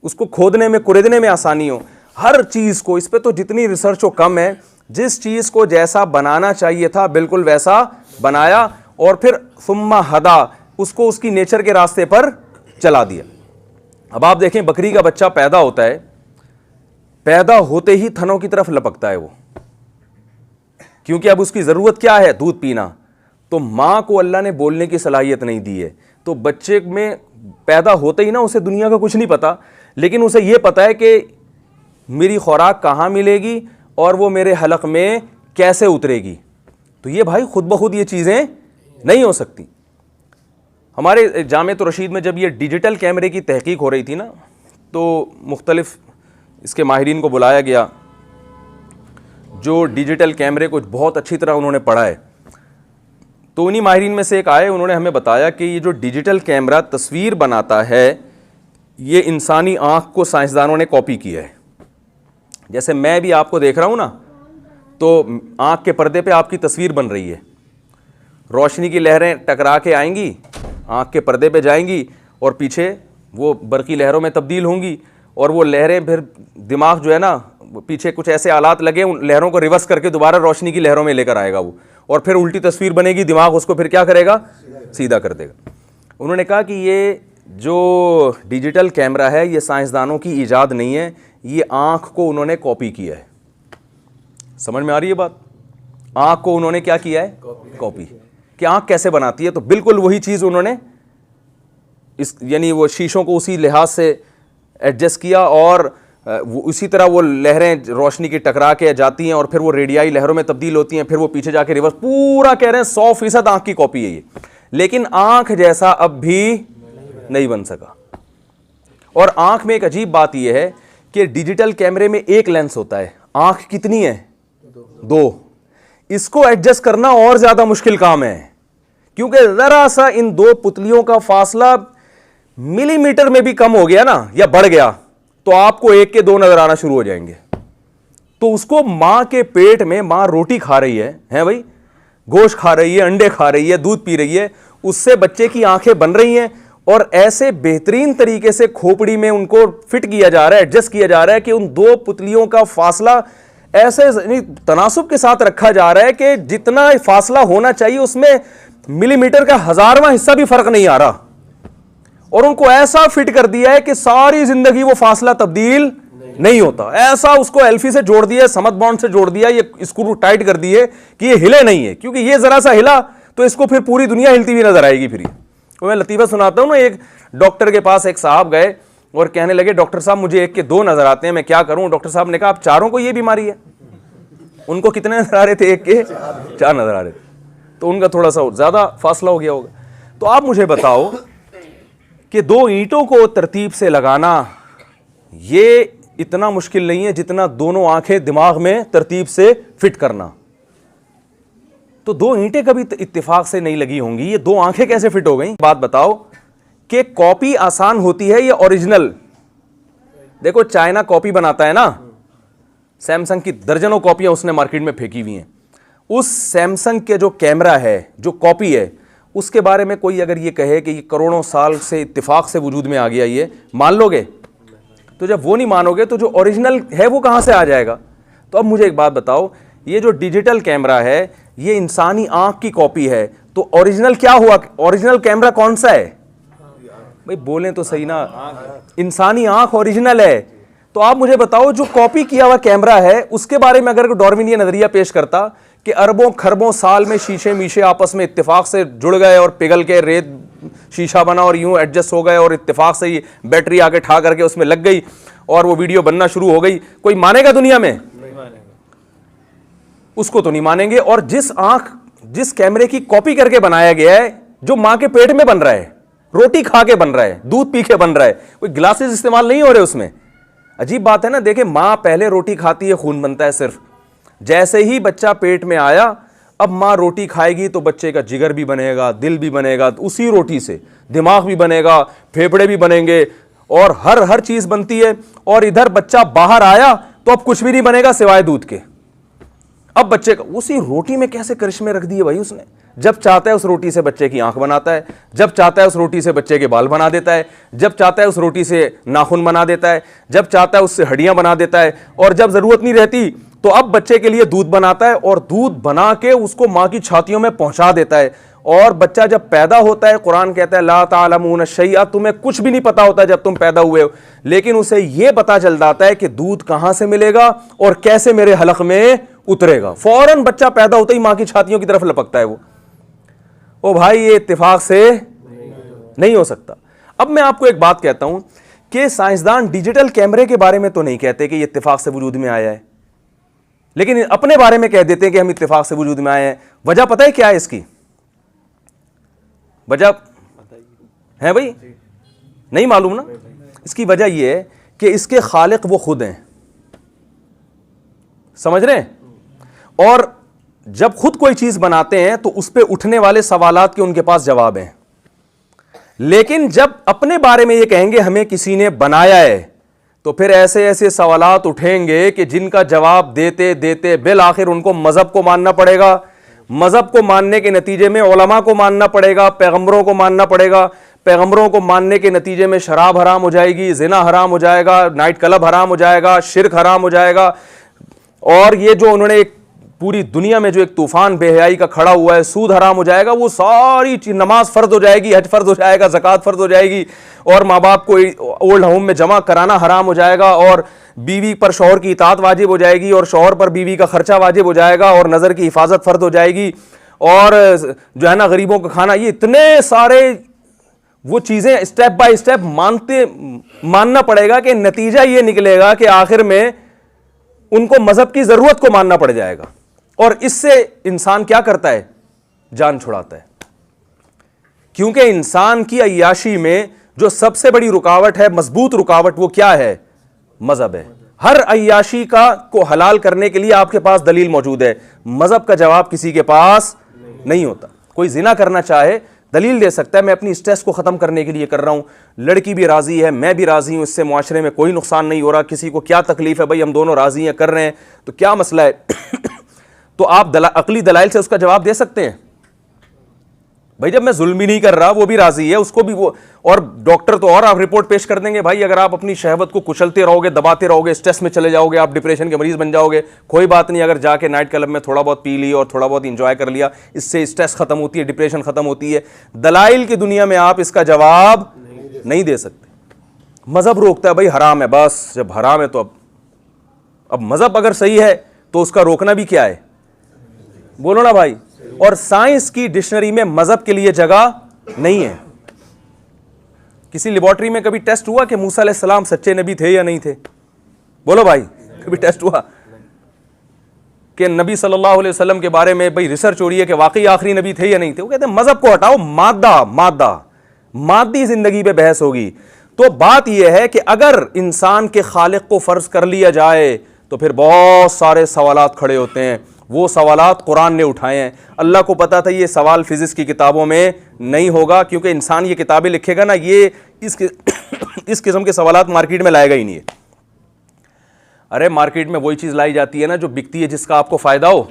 उसको खोदने में कुरेदने में आसानी हो। हर चीज को, इस पे तो जितनी रिसर्च हो कम है, जिस चीज को जैसा बनाना चाहिए था बिल्कुल वैसा बनाया, और फिर सुम्मा हदा, उसको उसकी नेचर के रास्ते पर चला दिया। अब आप देखें, बकरी का बच्चा पैदा होता है, पैदा होते ही थनों की तरफ लपकता है वो, क्योंकि अब उसकी जरूरत क्या है, दूध पीना। तो मां को अल्लाह ने बोलने की सलाहियत नहीं दी है, तो बच्चे में पैदा होते ही ना उसे दुनिया का कुछ नहीं पता, लेकिन उसे यह पता है कि मेरी खुराक कहां मिलेगी और वो मेरे हलक में कैसे उतरेगी। तो ये भाई खुद ब खुद ये चीजें नहीं हो सकती। हमारे जामिअत रशीद में जब ये डिजिटल कैमरे की तहकीक हो रही थी ना, तो मुख्तलिफ इसके माहिरीन को बुलाया गया, जो डिजिटल कैमरे को बहुत अच्छी तरह उन्होंने पढ़ा है। तो उन्हीं माहिरीन में से एक आए, उन्होंने हमें बताया कि ये जो डिजिटल कैमरा तस्वीर बनाता है, ये इंसानी आँख को साइंसदानों ने कॉपी किया है। जैसे मैं भी आपको देख रहा हूँ ना, तो आँख के पर्दे पे आपकी तस्वीर बन रही है, रोशनी की लहरें टकरा के आएंगी, आँख के पर्दे पे जाएंगी और पीछे वो बरकी लहरों में तब्दील होंगी, और वो लहरें फिर दिमाग जो है ना, पीछे कुछ ऐसे आलात लगे, उन लहरों को रिवर्स करके दोबारा रोशनी की लहरों में लेकर आएगा वो, और फिर उल्टी तस्वीर बनेगी, दिमाग उसको फिर क्या करेगा, सीधा कर देगा। उन्होंने कहा कि ये जो डिजिटल कैमरा है ये साइंसदानों की ईजाद नहीं है, ये आँख को उन्होंने कॉपी किया है। समझ में आ रही है बात? आँख को उन्होंने क्या किया है, कॉपी। कि आँख कैसे बनाती है, तो बिल्कुल वही चीज़ उन्होंने यानी वो शीशों को उसी लिहाज से एडजस्ट किया, और उसी तरह वो लहरें रोशनी की टकरा के जाती हैं और फिर वो रेडियाई लहरों में तब्दील होती हैं, फिर वो पीछे जाके रिवर्स, पूरा कह रहे हैं 100% आँख की कॉपी है ये। लेकिन आँख जैसा अब भी नहीं बन सका। और आँख में एक अजीब बात यह है कि डिजिटल कैमरे में एक लेंस होता है, आँख कितनी है, दो। इसको एडजस्ट करना और ज्यादा मुश्किल काम है, क्योंकि जरा सा इन दो पुतलियों का फासला मिलीमीटर में भी कम हो गया ना, या बढ़ गया, तो आपको एक के दो नजर आना शुरू हो जाएंगे। तो उसको मां के पेट में, मां रोटी खा रही है भाई, गोश्त खा रही है, अंडे खा रही है, दूध पी रही है, उससे बच्चे की आंखें बन रही हैं, और ऐसे बेहतरीन तरीके से खोपड़ी में उनको फिट किया जा रहा है, एडजस्ट किया जा रहा है कि उन दो पुतलियों का फासला ऐसे तनासुब के साथ रखा जा रहा है कि जितना फासला होना चाहिए उसमें मिलीमीटर का 1000वां हिस्सा भी फर्क नहीं आ रहा, और उनको ऐसा फिट कर दिया है कि सारी जिंदगी वो फासला तब्दील नहीं होता। ऐसा उसको एल्फी से जोड़ दिया, समत बॉन्ड से जोड़ दिया, ये स्क्रू टाइट कर दिए कि ये हिले नहीं है, क्योंकि ये जरा सा हिला तो इसको फिर पूरी दुनिया हिलती हुई नजर आएगी। फिर तो मैं लतीफ़ा सुनाता हूं ना, एक डॉक्टर के पास एक साहब गए और कहने लगे, डॉक्टर साहब मुझे एक के दो नजर आते हैं, मैं क्या करूं? डॉक्टर साहब ने कहा, आप चारों को ये बीमारी है? उनको कितने नजर आ रहे थे? एक के चार नजर आ रहे थे, तो उनका थोड़ा सा ज्यादा फासला हो गया होगा। तो आप मुझे बताओ कि दो ईंटों को तरतीब से लगाना ये इतना मुश्किल नहीं है जितना दोनों आंखें दिमाग में तरतीब से फिट करना। तो दो ईंटें कभी इत्तेफाक से नहीं लगी होंगी, ये दो आंखें कैसे फिट हो गई? बात बताओ कि कॉपी आसान होती है या ओरिजिनल? देखो चाइना कॉपी बनाता है ना, सैमसंग की दर्जनों कॉपियां उसने मार्केट में फेंकी हुई हैं। उस सैमसंग के जो कैमरा है, जो कॉपी है, उसके बारे में कोई अगर ये कहे कि ये करोड़ों साल से इत्तेफाक से वजूद में आ गया, ये मान लोगे? तो जब वो नहीं मानोगे तो जो ओरिजिनल है वो कहां से आ जाएगा? तो अब मुझे एक बात बताओ, ये जो डिजिटल कैमरा है ये इंसानी आंख की कॉपी है, तो ओरिजिनल क्या हुआ? ओरिजिनल कैमरा कौन सा है भाई? बोलें तो सही ना, इंसानी आंख ओरिजिनल है। तो आप मुझे बताओ, जो कॉपी किया हुआ कैमरा है उसके बारे में अगर डार्विन ये नजरिया पेश करता कि अरबों खरबों साल में शीशे मीशे आपस में इत्तेफाक से जुड़ गए और पिघल के रेत शीशा बना और यूं एडजस्ट हो गए और इत्तेफाक से ही बैटरी आके ठा करके उसमें लग गई और वो वीडियो बनना शुरू हो गई, कोई मानेगा दुनिया में? उसको तो नहीं मानेंगे। और जिस कैमरे की कॉपी करके बनाया गया है, जो मां के पेट में बन रहा है, रोटी खा के बन रहा है, दूध पी के बन रहा है, कोई ग्लासेस इस्तेमाल नहीं हो रहे उसमें। अजीब बात है ना। देखे, मां पहले रोटी खाती है, खून बनता है सिर्फ। जैसे ही बच्चा पेट में आया, अब माँ रोटी खाएगी तो बच्चे का जिगर भी बनेगा, दिल भी बनेगा, उसी रोटी से दिमाग भी बनेगा, फेफड़े भी बनेंगे और हर चीज बनती है। और इधर बच्चा बाहर आया तो अब कुछ भी नहीं बनेगा सिवाय दूध के। अब बच्चे का उसी रोटी में कैसे करिश्मे रख दिए भाई उसने। जब चाहता है उस रोटी से बच्चे की आंख बनाता है, जब चाहता है उस रोटी से बच्चे के बाल बना देता है, जब चाहता है उस रोटी से नाखून बना देता है, जब चाहता है उससे हड्डियां बना देता है, और जब जरूरत नहीं रहती तो अब बच्चे के लिए दूध बनाता है और दूध बना के उसको मां की छातियों में पहुंचा देता है। और बच्चा जब पैदा होता है, कुरान कहता है ला तालमून शैआ, तुम्हें कुछ भी नहीं पता होता जब तुम पैदा हुए हो, लेकिन उसे यह पता चल जाता है कि दूध कहां से मिलेगा और कैसे मेरे हलक में उतरेगा। फौरन बच्चा पैदा होता ही मां की छातियों की तरफ लपकता है वो। ओ भाई, ये इत्तेफाक से नहीं हो सकता। अब मैं आपको एक बात कहता हूं कि साइंसदान डिजिटल कैमरे के बारे में तो नहीं कहते कि ये इत्तेफाक से वजूद में आया है, लेकिन अपने बारे में कह देते हैं कि हम इत्तेफाक से वजूद में आए हैं। वजह पता है क्या है इसकी? वजह है भाई? नहीं मालूम ना? इसकी वजह यह है कि इसके खालिक वो खुद हैं, समझ रहे हैं? और जब खुद कोई चीज बनाते हैं तो उस पे उठने वाले सवालात के उनके पास जवाब हैं, लेकिन जब अपने बारे में ये कहेंगे हमें किसी ने बनाया है, तो फिर ऐसे ऐसे सवालात उठेंगे कि जिनका जवाब देते देते बिल आखिर उनको मजहब को मानना पड़ेगा। मजहब को मानने के नतीजे में उलमा को मानना पड़ेगा, पैगंबरों को मानना पड़ेगा। पैगंबरों को मानने के नतीजे में शराब हराम हो जाएगी, जिना हराम हो जाएगा, नाइट क्लब हराम हो जाएगा, शिर्क हराम हो जाएगा। और ये जो उन्होंने पूरी दुनिया में जो एक तूफान बेहयाई का खड़ा हुआ है, सूद हराम हो जाएगा। वो सारी चीज, नमाज फर्ज हो जाएगी, हज फर्ज हो जाएगा, ज़कात फर्ज हो जाएगी, और माँ बाप को ओल्ड होम में जमा कराना हराम हो जाएगा, और बीवी पर शौहर की इताअत वाजिब हो जाएगी, और शौहर पर बीवी का खर्चा वाजिब हो जाएगा, और नज़र की हिफाजत फर्ज हो जाएगी, और जो है ना गरीबों का खाना। ये इतने सारे वो चीज़ें स्टेप बाय स्टेप मानना पड़ेगा कि नतीजा ये निकलेगा कि आखिर में उनको मजहब की ज़रूरत को मानना पड़ जाएगा। और इससे इंसान क्या करता है? जान छुड़ाता है। क्योंकि इंसान की अय्याशी में जो सबसे बड़ी रुकावट है, मजबूत रुकावट, वो क्या है? मजहब है। हर अय्याशी का को हलाल करने के लिए आपके पास दलील मौजूद है, मजहब का जवाब किसी के पास नहीं होता। कोई जिना करना चाहे दलील दे सकता है, मैं अपनी स्ट्रेस को खत्म करने के लिए कर रहा हूं, लड़की भी राजी है, मैं भी राजी हूं, इससे मुआशरे में कोई नुकसान नहीं हो रहा, किसी को क्या तकलीफ है भाई, हम दोनों राजी हैं, कर रहे हैं, तो क्या मसला है? तो आप अकली दलाइल से उसका जवाब दे सकते हैं भाई, जब मैं जुल्म भी नहीं कर रहा, वो भी राजी है, उसको भी वो, और डॉक्टर तो और आप रिपोर्ट पेश कर देंगे भाई, अगर आप अपनी शहवत को कुचलते रहोगे, दबाते रहोगे, स्ट्रेस में चले जाओगे, आप डिप्रेशन के मरीज बन जाओगे। कोई बात नहीं, अगर जाके नाइट क्लब में थोड़ा बहुत पी लिया और थोड़ा बहुत इंजॉय कर लिया, इससे स्ट्रेस खत्म होती है, डिप्रेशन खत्म होती है। दलाइल की दुनिया में आप इसका जवाब नहीं दे सकते। मजहब रोकता है भाई, हराम है, बस जब हराम है तो अब मजहब अगर सही है तो उसका रोकना भी क्या है? बोलो ना भाई। और साइंस की डिक्शनरी में मजहब के लिए जगह नहीं है। किसी लेबोरेटरी में कभी टेस्ट हुआ कि मूसा अलैहिस्सलाम सच्चे नबी थे या नहीं थे? बोलो भाई, कभी टेस्ट हुआ कि नबी सल्लल्लाहु अलैहि वसल्लम के बारे में भाई रिसर्च हो रही है कि वाकई आखिरी नबी थे या नहीं थे? वो कहते हैं मजहब को हटाओ, मादी जिंदगी पे बहस होगी। तो बात यह है कि अगर इंसान के खालिक को फर्ज कर लिया जाए तो फिर बहुत सारे सवालात खड़े होते हैं। वो सवालात कुरान ने उठाए हैं। अल्लाह को पता था ये सवाल फिजिक्स की किताबों में नहीं होगा, क्योंकि इंसान ये किताबें लिखेगा ना, ये इस किस्म के सवालात मार्केट में लाएगा ही नहीं है। अरे मार्केट में वही चीज़ लाई जाती है ना जो बिकती है, जिसका आपको फ़ायदा हो।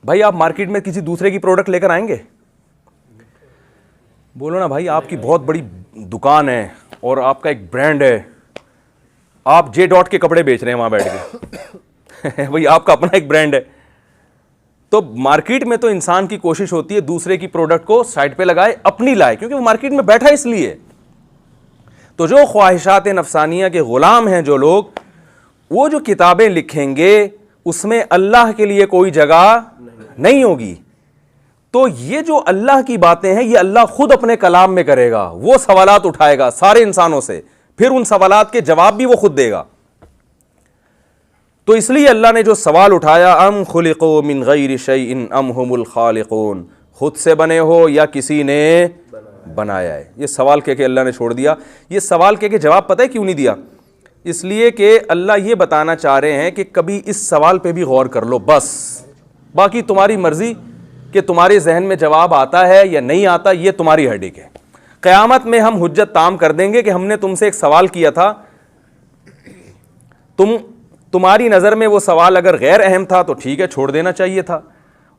भाई आप मार्केट में किसी दूसरे की प्रोडक्ट लेकर आएंगे? बोलो ना भाई, आपकी बहुत बड़ी दुकान है और आपका एक ब्रांड है, आप जे डॉट के कपड़े बेच रहे हैं वहाँ बैठ के भाई आपका अपना एक ब्रांड है। तो मार्केट में तो इंसान की कोशिश होती है दूसरे की प्रोडक्ट को साइड पे लगाए, अपनी लाए, क्योंकि वो मार्केट में बैठा इसलिए। तो जो ख्वाहिशात नफसानिया के गुलाम हैं जो लोग, वो जो किताबें लिखेंगे उसमें अल्लाह के लिए कोई जगह नहीं होगी। तो ये जो अल्लाह की बातें हैं ये अल्लाह खुद अपने कलाम में करेगा। वो सवालात उठाएगा सारे इंसानों से, फिर उन सवालात के जवाब भी वो खुद देगा। तो इसलिए अल्लाह ने जो सवाल उठाया, अम खुलिक़ू मिन गैरि शैइन अम हुमुल खालिक़ून, खुद से बने हो या किसी ने बनाया है। ये सवाल कह के अल्लाह ने छोड़ दिया। ये सवाल कह के जवाब पता है क्यों नहीं दिया? इसलिए कि अल्लाह ये बताना चाह रहे हैं कि कभी इस सवाल पे भी गौर कर लो। बस बाकी तुम्हारी मर्जी कि तुम्हारे जहन में जवाब आता है या नहीं आता, ये तुम्हारी हेडेक है। क़यामत में हम हुज्जत ताम कर देंगे कि हमने तुमसे एक सवाल किया था, तुम्हारी नज़र में वो सवाल अगर गैर अहम था तो ठीक है, छोड़ देना चाहिए था,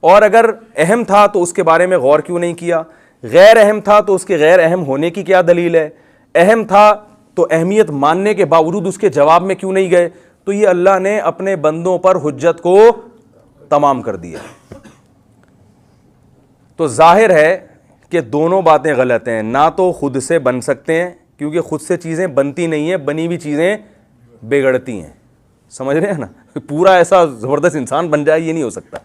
और अगर अहम था तो उसके बारे में गौर क्यों नहीं किया, गैर अहम था तो उसके गैर अहम होने की क्या दलील है, अहम था तो अहमियत मानने के बावजूद उसके जवाब में क्यों नहीं गए। तो ये अल्लाह ने अपने बंदों पर हुज्जत को तमाम कर दिया। तो जाहिर है कि दोनों बातें गलत हैं। ना तो खुद से बन सकते हैं, क्योंकि खुद से चीज़ें बनती नहीं हैं, बनी हुई चीज़ें बिगड़ती हैं। समझ रहे हैं ना, पूरा ऐसा ज़बरदस्त इंसान बन जाए ये नहीं हो सकता,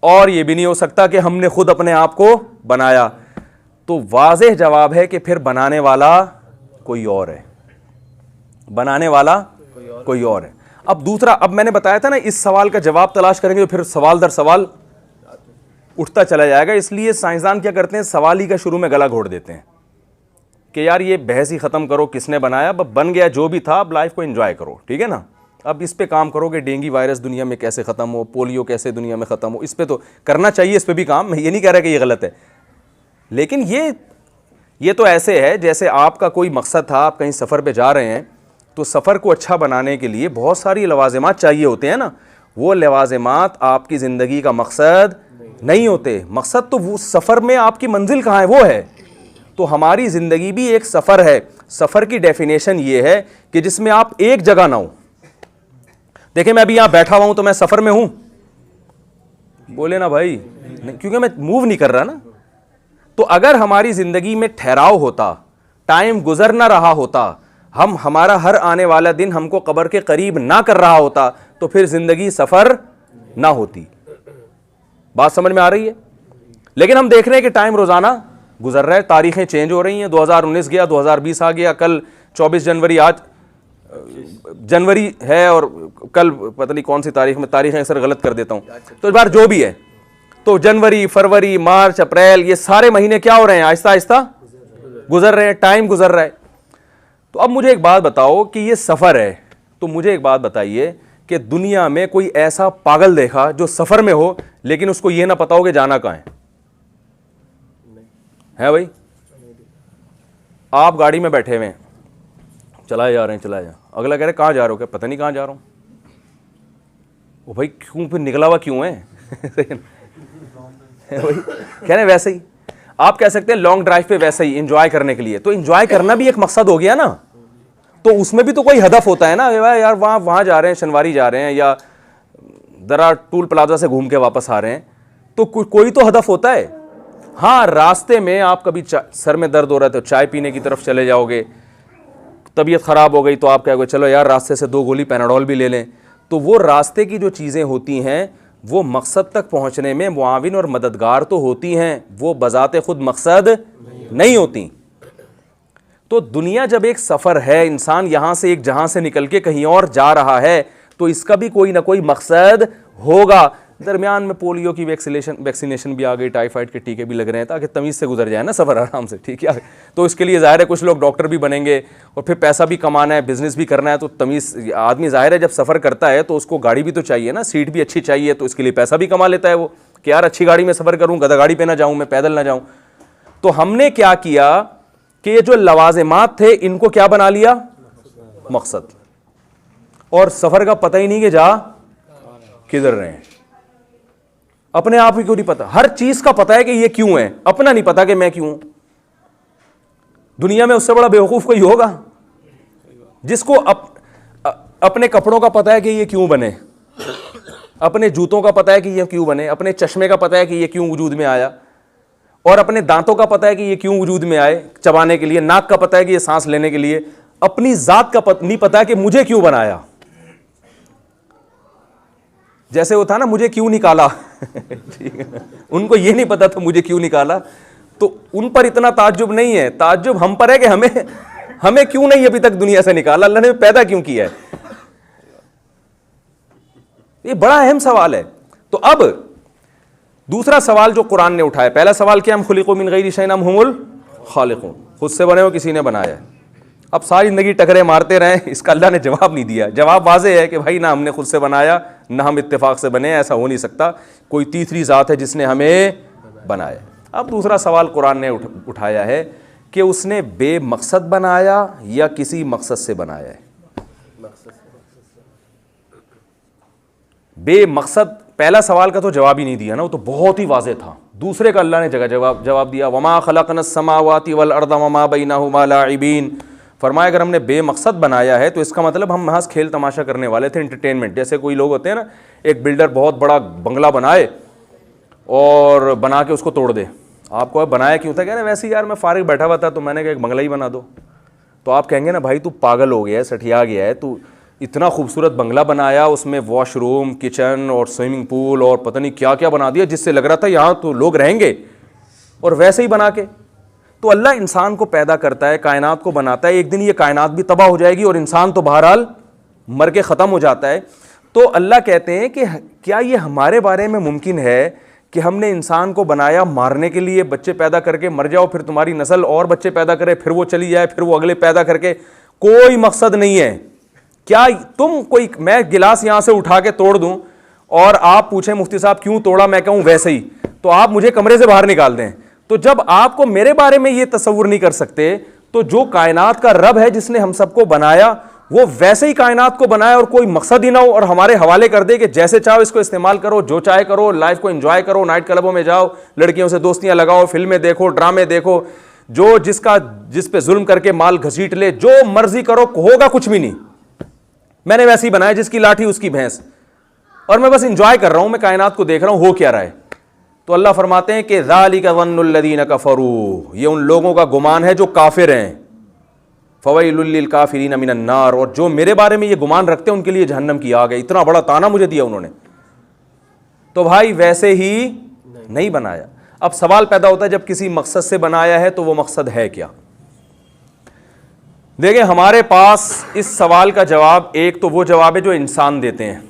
और ये भी नहीं हो सकता कि हमने खुद अपने आप को बनाया। तो वाज़ेह जवाब है कि फिर बनाने वाला कोई और है, बनाने वाला कोई और है। अब दूसरा, अब मैंने बताया था ना, इस सवाल का जवाब तलाश करेंगे तो फिर सवाल दर सवाल उठता चला जाएगा। इसलिए साइंसदान क्या करते हैं, सवाल ही का शुरू में गला घोट देते हैं कि यार ये बहस ही ख़त्म करो, किसने बनाया, अब बन गया जो भी था, अब लाइफ को एंजॉय करो, ठीक है ना। अब इस पे काम करो कि डेंगू वायरस दुनिया में कैसे ख़त्म हो, पोलियो कैसे दुनिया में ख़त्म हो, इस पे तो करना चाहिए, इस पे भी काम। मैं ये नहीं कह रहा कि ये गलत है, लेकिन ये तो ऐसे है जैसे आपका कोई मकसद था, आप कहीं सफ़र पे जा रहे हैं, तो सफ़र को अच्छा बनाने के लिए बहुत सारी लवाज़िमात चाहिए होते हैं ना। वो लवाज़िमात आपकी ज़िंदगी का मकसद नहीं होते। मकसद तो वो सफ़र में आपकी मंजिल कहाँ है वो है। तो हमारी ज़िंदगी भी एक सफ़र है। सफ़र की डेफिनेशन ये है कि जिसमें आप एक जगह ना हो। देखिए, मैं अभी यहाँ बैठा हुआ हूँ तो मैं सफ़र में हूँ, बोले ना भाई, नहीं, क्योंकि मैं मूव नहीं कर रहा ना। तो अगर हमारी ज़िंदगी में ठहराव होता, टाइम गुजर ना रहा होता, हमारा हर आने वाला दिन हमको कब्र के करीब ना कर रहा होता, तो फिर ज़िंदगी सफ़र ना होती। बात समझ में आ रही है। लेकिन हम देख रहे हैं कि टाइम रोज़ाना गुजर रहा है, तारीखें चेंज हो रही हैं। 2019 गया, 2020 आ गया, कल 24 जनवरी, आज जनवरी है, और कल पता नहीं कौन सी तारीख में, तारीखें अक्सर गलत कर देता हूँ। तो इस बार जो भी है, तो जनवरी, फरवरी, मार्च, अप्रैल, ये सारे महीने क्या हो रहे हैं, आहिस्ता आहिस्ता गुजर रहे हैं, टाइम गुजर रहा है। तो अब मुझे एक बात बताओ कि ये सफ़र है, तो मुझे एक बात बताइए कि दुनिया में कोई ऐसा पागल देखा जो सफ़र में हो लेकिन उसको ये ना पता हो कि जाना कहाँ है भाई। आप गाड़ी में बैठे हुए हैं, चलाए जा रहे हैं, चलाए जा, अगला कह रहे कहाँ जा रहे हो, क्या पता नहीं कहाँ जा रहा हूँ। वो भाई क्यों, फिर निकला हुआ क्यों है भाई कह रहे वैसे ही आप कह सकते हैं लॉन्ग ड्राइव पे वैसे ही एंजॉय करने के लिए। तो एंजॉय करना भी एक मकसद हो गया ना, तो उसमें भी तो कोई हदफ होता है ना। यार वहाँ जा रहे हैं, शनवारी जा रहे हैं, या दरा टूल प्लाजा से घूम के वापस आ रहे हैं, तो कोई तो हदफ होता है। हाँ, रास्ते में आप कभी सर में दर्द हो रहा है तो चाय पीने की तरफ चले जाओगे, तबीयत ख़राब हो गई तो आप कहोगे चलो यार रास्ते से 2 गोली पैनाडोल भी ले लें। तो वो रास्ते की जो चीज़ें होती हैं वो मकसद तक पहुँचने में मुआविन और मददगार तो होती हैं, वो बज़ाते खुद मकसद नहीं होती। तो दुनिया जब एक सफ़र है, इंसान यहाँ से एक जहाँ से निकल के कहीं और जा रहा है, तो इसका भी कोई ना कोई मकसद होगा। दरमियान में पोलियो की वैक्सीनेशन भी आ गई, टाइफाइड के टीके भी लग रहे हैं ताकि तमीज़ से गुजर जाए ना सफ़र आराम से, ठीक है। तो इसके लिए ज़ाहिर है कुछ लोग डॉक्टर भी बनेंगे, और फिर पैसा भी कमाना है, बिज़नेस भी करना है। तो तमीज़ आदमी ज़ाहिर है जब सफ़र करता है तो उसको गाड़ी भी तो चाहिए ना, सीट भी अच्छी चाहिए, तो इसके लिए पैसा भी कमा लेता है वो कि यार अच्छी गाड़ी में सफ़र करूँ, गधा गाड़ी पर ना जाऊँ, मैं पैदल ना जाऊँ। तो हमने क्या किया कि ये जो लवाज़िमात थे इनको क्या बना लिया, मकसद, और सफ़र का पता ही नहीं कि जा किधर रहे हैं। अपने आप ही क्यों नहीं पता, हर चीज का पता है कि ये क्यों है, अपना नहीं पता कि मैं क्यों हूं। दुनिया में उससे बड़ा बेवकूफ कोई होगा जिसको अपने कपड़ों का पता है कि ये क्यों बने, अपने जूतों का पता है कि ये क्यों बने, अपने चश्मे का पता है कि ये क्यों वजूद में आया, और अपने दांतों का पता है कि ये क्यों वजूद में आए चबाने के लिए, नाक का पता है कि ये सांस लेने के लिए। अपनी जात का नहीं पता कि मुझे क्यों बनाया। जैसे वो था ना, मुझे क्यों निकाला ठीक है, उनको ये नहीं पता था मुझे क्यों निकाला। तो उन पर इतना ताज्जुब नहीं है, ताज्जुब हम पर है कि हमें क्यों नहीं अभी तक दुनिया से निकाला, अल्लाह ने पैदा क्यों किया है। ये बड़ा अहम सवाल है। तो अब दूसरा सवाल जो कुरान ने उठाया, पहला सवाल क्या, हम खुलिक़ू मिन गैरि शैइन अम हुमुल खालिक़ून, खुद से बने हो किसी ने बनाया है। अब सारी ज़िंदगी टकरे मारते रहें, इसका अल्लाह ने जवाब नहीं दिया। जवाब वाज़े है कि भाई ना हमने खुद से बनाया, ना हम इत्तेफाक से बने, ऐसा हो नहीं सकता, कोई तीसरी ज़ात है जिसने हमें बनाया। अब दूसरा सवाल कुरान ने उठाया है कि उसने बेमकसद बनाया या किसी मकसद से बनाया है। बेमकसद, पहला सवाल का तो जवाब ही नहीं दिया ना, वो तो बहुत ही वाज़ेह था। दूसरे का अल्लाह ने जगह जवाब दिया, वमा खलक़नस समावाति वल अर्द वमा बैनहुमा लाइबीन। फरमाया अगर हमने बेमकसद बनाया है तो इसका मतलब हम महज खेल तमाशा करने वाले थे, एंटरटेनमेंट। जैसे कोई लोग होते हैं ना, एक बिल्डर बहुत बड़ा बंगला बनाए और बना के उसको तोड़ दे। आपको बनाया क्यों था? कह रहे वैसे यार मैं फारिग बैठा हुआ था तो मैंने कहा एक बंगला ही बना दो। तो आप कहेंगे ना भाई तू पागल हो गया है, सठिया गया है, तू इतना खूबसूरत बंगला बनाया, उसमें वॉशरूम, किचन और स्विमिंग पूल और पता नहीं क्या क्या बना दिया, जिससे लग रहा था यहाँ तो लोग रहेंगे, और वैसे ही बना के। तो अल्लाह इंसान को पैदा करता है, कायनात को बनाता है, एक दिन ये कायनात भी तबाह हो जाएगी और इंसान तो बहरहाल मर के ख़त्म हो जाता है। तो अल्लाह कहते हैं कि क्या ये हमारे बारे में मुमकिन है कि हमने इंसान को बनाया मारने के लिए, बच्चे पैदा करके मर जाओ, फिर तुम्हारी नस्ल और बच्चे पैदा करे, फिर वो चली जाए, फिर वो अगले पैदा करके, कोई मकसद नहीं है। क्या तुम कोई, मैं गिलास यहां से उठा के तोड़ दूं और आप पूछें मुफ्ती साहब क्यों तोड़ा, मैं कहूं वैसे ही, तो आप मुझे कमरे से बाहर निकाल दें। तो जब आपको मेरे बारे में ये तसव्वुर नहीं कर सकते, तो जो कायनात का रब है जिसने हम सबको बनाया, वो वैसे ही कायनात को बनाया और कोई मकसद ही ना हो और हमारे हवाले कर दे कि जैसे चाहो इसको इस्तेमाल करो, जो चाहे करो, लाइफ को एंजॉय करो, नाइट क्लबों में जाओ, लड़कियों से दोस्तियां लगाओ, फिल्में देखो, ड्रामे देखो, जो जिस पे जुल्म करके माल घसीट ले, जो मर्जी करो, होगा कुछ भी नहीं। मैंने वैसे ही बनाया, जिसकी लाठी उसकी भैंस, और मैं बस इंजॉय कर रहा हूं, मैं कायनात को देख रहा हूं हो क्या रहा है। तो अल्लाह फरमाते हैं कि ज़ालिका ज़न्नुल्लज़ीना कफ़रू, ये उन लोगों का गुमान है जो काफिर हैं, फ़वैलुल लिल काफ़िरीन मिनन नार, और जो मेरे बारे में ये गुमान रखते हैं उनके लिए जहन्नम की आग है। इतना बड़ा ताना मुझे दिया उन्होंने, तो भाई वैसे ही नहीं बनाया। अब सवाल पैदा होता है जब किसी मकसद से बनाया है तो वो मकसद है क्या? देखिए हमारे पास इस सवाल का जवाब, एक तो वो जवाब है जो इंसान देते हैं,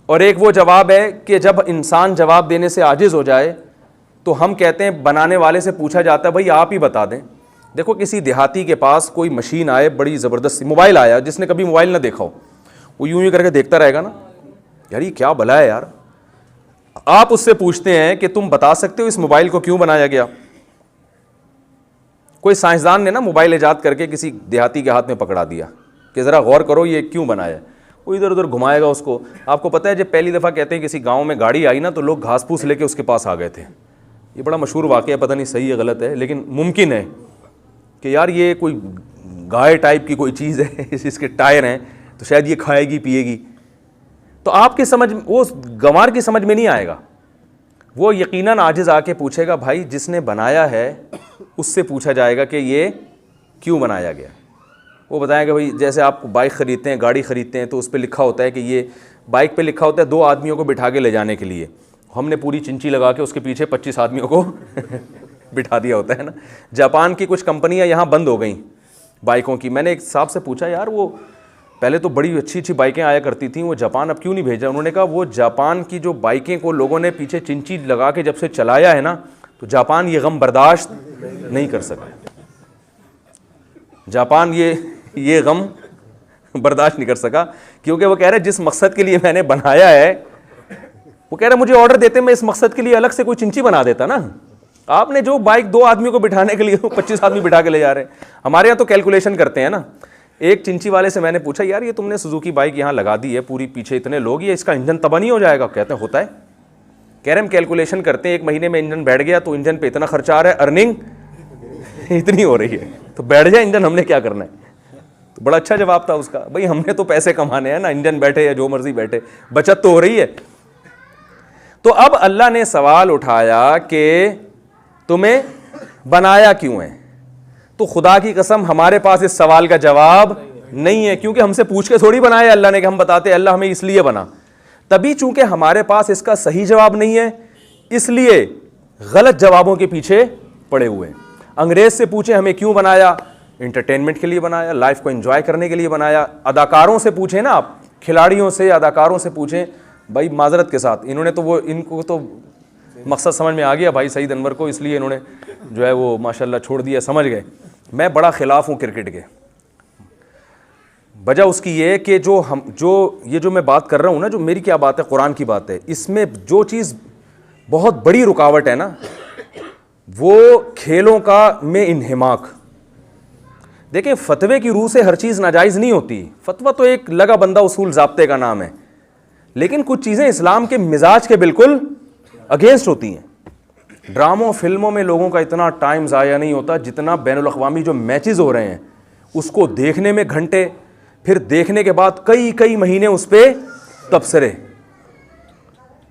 और एक वो जवाब है कि जब इंसान जवाब देने से आजिज हो जाए तो हम कहते हैं, बनाने वाले से पूछा जाता है भाई आप ही बता दें। देखो किसी देहाती के पास कोई मशीन आए, बड़ी ज़बरदस्त मोबाइल आया, जिसने कभी मोबाइल ना देखा हो, वो यूं ही करके देखता रहेगा ना, यार ये क्या भला है यार। आप उससे पूछते हैं कि तुम बता सकते हो इस मोबाइल को क्यों बनाया गया? कोई साइंसदान ने ना मोबाइल ईजाद करके किसी देहाती के हाथ में पकड़ा दिया कि ज़रा गौर करो ये क्यों बनाया, वो इधर उधर घुमाएगा उसको। आपको पता है जब पहली दफ़ा कहते हैं किसी गांव में गाड़ी आई ना, तो लोग घास फूस लेके उसके पास आ गए थे। ये बड़ा मशहूर वाक़या, पता नहीं सही है गलत है, लेकिन मुमकिन है कि यार ये कोई गाय टाइप की कोई चीज़ है, इसके टायर हैं तो शायद ये खाएगी पिएगी। तो आपकी समझ, वो गंवार की समझ में नहीं आएगा। वो यकीनन आजिज़ आके पूछेगा, भाई जिसने बनाया है उससे पूछा जाएगा कि ये क्यों बनाया गया। वो बताएगा भाई जैसे आप बाइक ख़रीदते हैं, गाड़ी ख़रीदते हैं, तो उस पर लिखा होता है कि ये बाइक पे लिखा होता है 2 आदमियों को बिठा के ले जाने के लिए। हमने पूरी चिंची लगा के उसके पीछे 25 आदमियों को बिठा दिया होता है ना। जापान की कुछ कंपनियां यहाँ बंद हो गई बाइकों की। मैंने एक साहब से पूछा, यार वो पहले तो बड़ी अच्छी अच्छी बाइकें आया करती थी, वो जापान अब क्यों नहीं भेजा? उन्होंने कहा वो जापान की जो बाइकें को लोगों ने पीछे चिंची लगा के जब से चलाया है ना, तो जापान ये गम बर्दाश्त नहीं कर सका। जापान ये गम बर्दाश्त नहीं कर सका, क्योंकि वो कह रहे जिस मकसद के लिए मैंने बनाया है, वो कह रहे मुझे ऑर्डर देते मैं इस मकसद के लिए अलग से कोई चिंची बना देता ना। आपने जो बाइक 2 आदमियों को बिठाने के लिए 25 आदमी बिठा के ले जा रहे हैं। हमारे यहाँ तो कैलकुलेशन करते हैं ना। एक चिंची वाले से मैंने पूछा, यार ये तुमने सुजुकी बाइक यहाँ लगा दी है, पूरी पीछे इतने लोग, ये इसका इंजन तबाह नहीं हो जाएगा? कहते हैं होता है। कह रहे हम कैलकुलेशन करते हैं, 1 महीने में इंजन बैठ गया तो इंजन पे इतना खर्चा आ रहा है, अर्निंग इतनी हो रही है, तो बैठ जाए इंजन, हमने क्या करना है? तो बड़ा अच्छा जवाब था उसका, भाई हमने तो पैसे कमाने हैं ना, इंजन बैठे या जो मर्जी बैठे, बचत तो हो रही है। तो अब अल्लाह ने सवाल उठाया कि तुम्हें बनाया क्यों है? तो खुदा की कसम हमारे पास इस सवाल का जवाब नहीं है, क्योंकि हमसे पूछ के थोड़ी बनाया अल्लाह ने कि हम बताते अल्लाह हमें इसलिए बना। तभी चूंकि हमारे पास इसका सही जवाब नहीं है, इसलिए गलत जवाबों के पीछे पड़े हुए। अंग्रेज से पूछे हमें क्यों बनाया? एंटरटेनमेंट के लिए बनाया, लाइफ को एंजॉय करने के लिए बनाया। अदाकारों से पूछें ना आप, खिलाड़ियों से, अदाकारों से पूछें, भाई माजरत के साथ इन्होंने तो वो, इनको तो मकसद समझ में आ गया भाई सईद अनवर को, इसलिए इन्होंने जो है वो माशाल्लाह छोड़ दिया, समझ गए। मैं बड़ा ख़िलाफ़ हूँ क्रिकेट के। वजह उसकी ये कि जो मैं बात कर रहा हूँ ना, जो मेरी क्या बात है, कुरान की बात है, इसमें जो चीज़ बहुत बड़ी रुकावट है ना, वो खेलों का में इन्हिमाक। देखिए, फतवे की रूह से हर चीज़ नाजायज़ नहीं होती। फतवा तो एक लगा बंदा उसूल ज़ाब्ते का नाम है, लेकिन कुछ चीज़ें इस्लाम के मिजाज के बिल्कुल अगेंस्ट होती हैं। ड्रामों फिल्मों में लोगों का इतना टाइम ज़ाया नहीं होता जितना बैनुल अक़वामी जो मैचेस हो रहे हैं उसको देखने में घंटे, फिर देखने के बाद कई कई महीने उस पर तबसरे।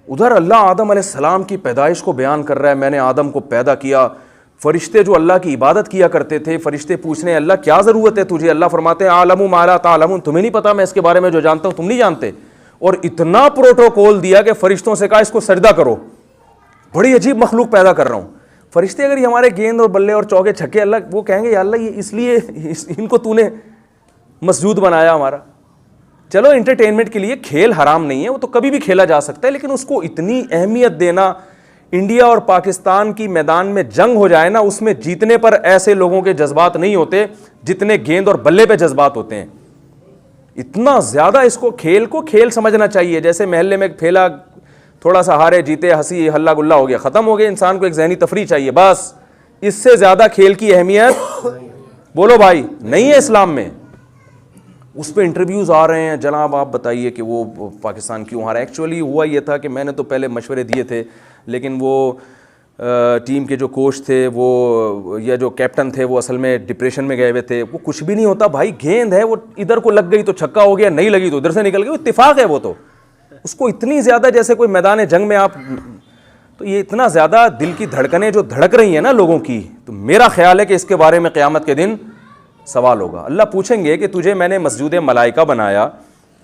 उधर अल्लाह आदम अलैहिस्सलाम की पैदाइश को बयान कर रहा है, मैंने आदम को पैदा किया। फरिश्ते जो अल्लाह की इबादत किया करते थे, फरिश्ते पूछने अल्लाह क्या ज़रूरत है तुझे, अल्लाह फरमाते हैं आलमु मा ला तालमून, तुम्हें नहीं पता मैं इसके बारे में जो जानता हूँ तुम नहीं जानते। और इतना प्रोटोकॉल दिया कि फरिश्तों से कहा इसको सजदा करो, बड़ी अजीब मखलूक पैदा कर रहा हूँ। फरिश्ते अगर ये हमारे गेंद और बल्ले और चौके छक्के, अल्लाह वो कहेंगे या अल्लाह ये इसलिए इनको तूने मसजूद बनाया हमारा। चलो एंटरटेनमेंट के लिए खेल हराम नहीं है, वो तो कभी भी खेला जा सकता है, लेकिन उसको इतनी अहमियत देना, इंडिया और पाकिस्तान की मैदान में जंग हो जाए ना, उसमें जीतने पर ऐसे लोगों के जज्बात नहीं होते जितने गेंद और बल्ले पे जज्बात होते हैं। इतना ज़्यादा इसको खेल को खेल समझना चाहिए। जैसे महल्ले में खेला, थोड़ा सा हारे जीते, हंसी हल्ला गुल्ला हो गया, ख़त्म हो गया। इंसान को एक ज़हनी तफरी चाहिए, बस। इससे ज़्यादा खेल की अहमियत बोलो भाई नहीं है इस्लाम में। उस पर इंटरव्यूज़ आ रहे हैं, जनाब आप बताइए कि वो पाकिस्तान क्यों हारा। एक्चुअली हुआ ये था कि मैंने तो पहले मशवरे दिए थे, लेकिन वो टीम के जो कोच थे वो या जो कैप्टन थे वो असल में डिप्रेशन में गए हुए थे। वो कुछ भी नहीं होता भाई, गेंद है, वो इधर को लग गई तो छक्का हो गया, नहीं लगी तो उधर से निकल गई, इत्तेफाक है वो। तो उसको इतनी ज़्यादा जैसे कोई मैदान जंग में आप, तो ये इतना ज़्यादा दिल की धड़कनें जो धड़क रही हैं ना लोगों की, तो मेरा ख्याल है कि इसके बारे में क़यामत के दिन सवाल होगा। अल्लाह पूछेंगे कि तुझे मैंने मस्जिद मलाइका बनाया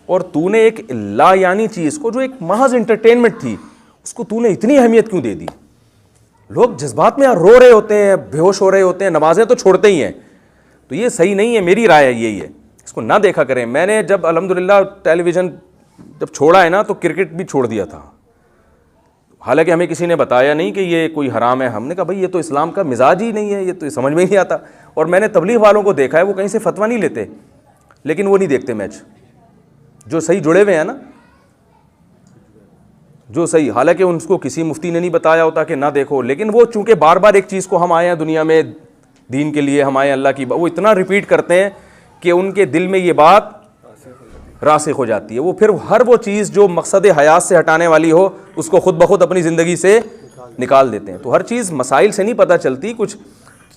और तूने एक लायानी चीज़ को, जो एक महज इंटरटेनमेंट थी, उसको तूने इतनी अहमियत क्यों दे दी। लोग जज्बात में रो रहे होते हैं, बेहोश हो रहे होते हैं, नमाजें तो छोड़ते ही हैं। तो ये सही नहीं है, मेरी राय यही है, इसको ना देखा करें। मैंने जब अल्हम्दुलिल्लाह टेलीविज़न जब छोड़ा है ना, तो क्रिकेट भी छोड़ दिया था। हालांकि हमें किसी ने बताया नहीं कि ये कोई हराम है। हमने कहा भाई ये तो इस्लाम का मिजाज ही नहीं है, ये तो समझ में ही नहीं आता। और मैंने तबलीग वालों को देखा है, वो कहीं से फतवा नहीं लेते, लेकिन वो नहीं देखते मैच, जो सही जुड़े हुए हैं ना, जो सही, हालांकि उनको किसी मुफ्ती ने नहीं बताया होता कि ना देखो, लेकिन वो चूंकि बार बार एक चीज़ को, हम आए हैं दुनिया में दीन के लिए, हम आए अल्लाह की, वो इतना रिपीट करते हैं कि उनके दिल में ये बात रासिख हो जाती है। वो फिर हर वो चीज़ जो मकसद हयात से हटाने वाली हो उसको खुद ब खुद अपनी ज़िंदगी से निकाल देते हैं। तो हर चीज़ मसाइल से नहीं पता चलती, कुछ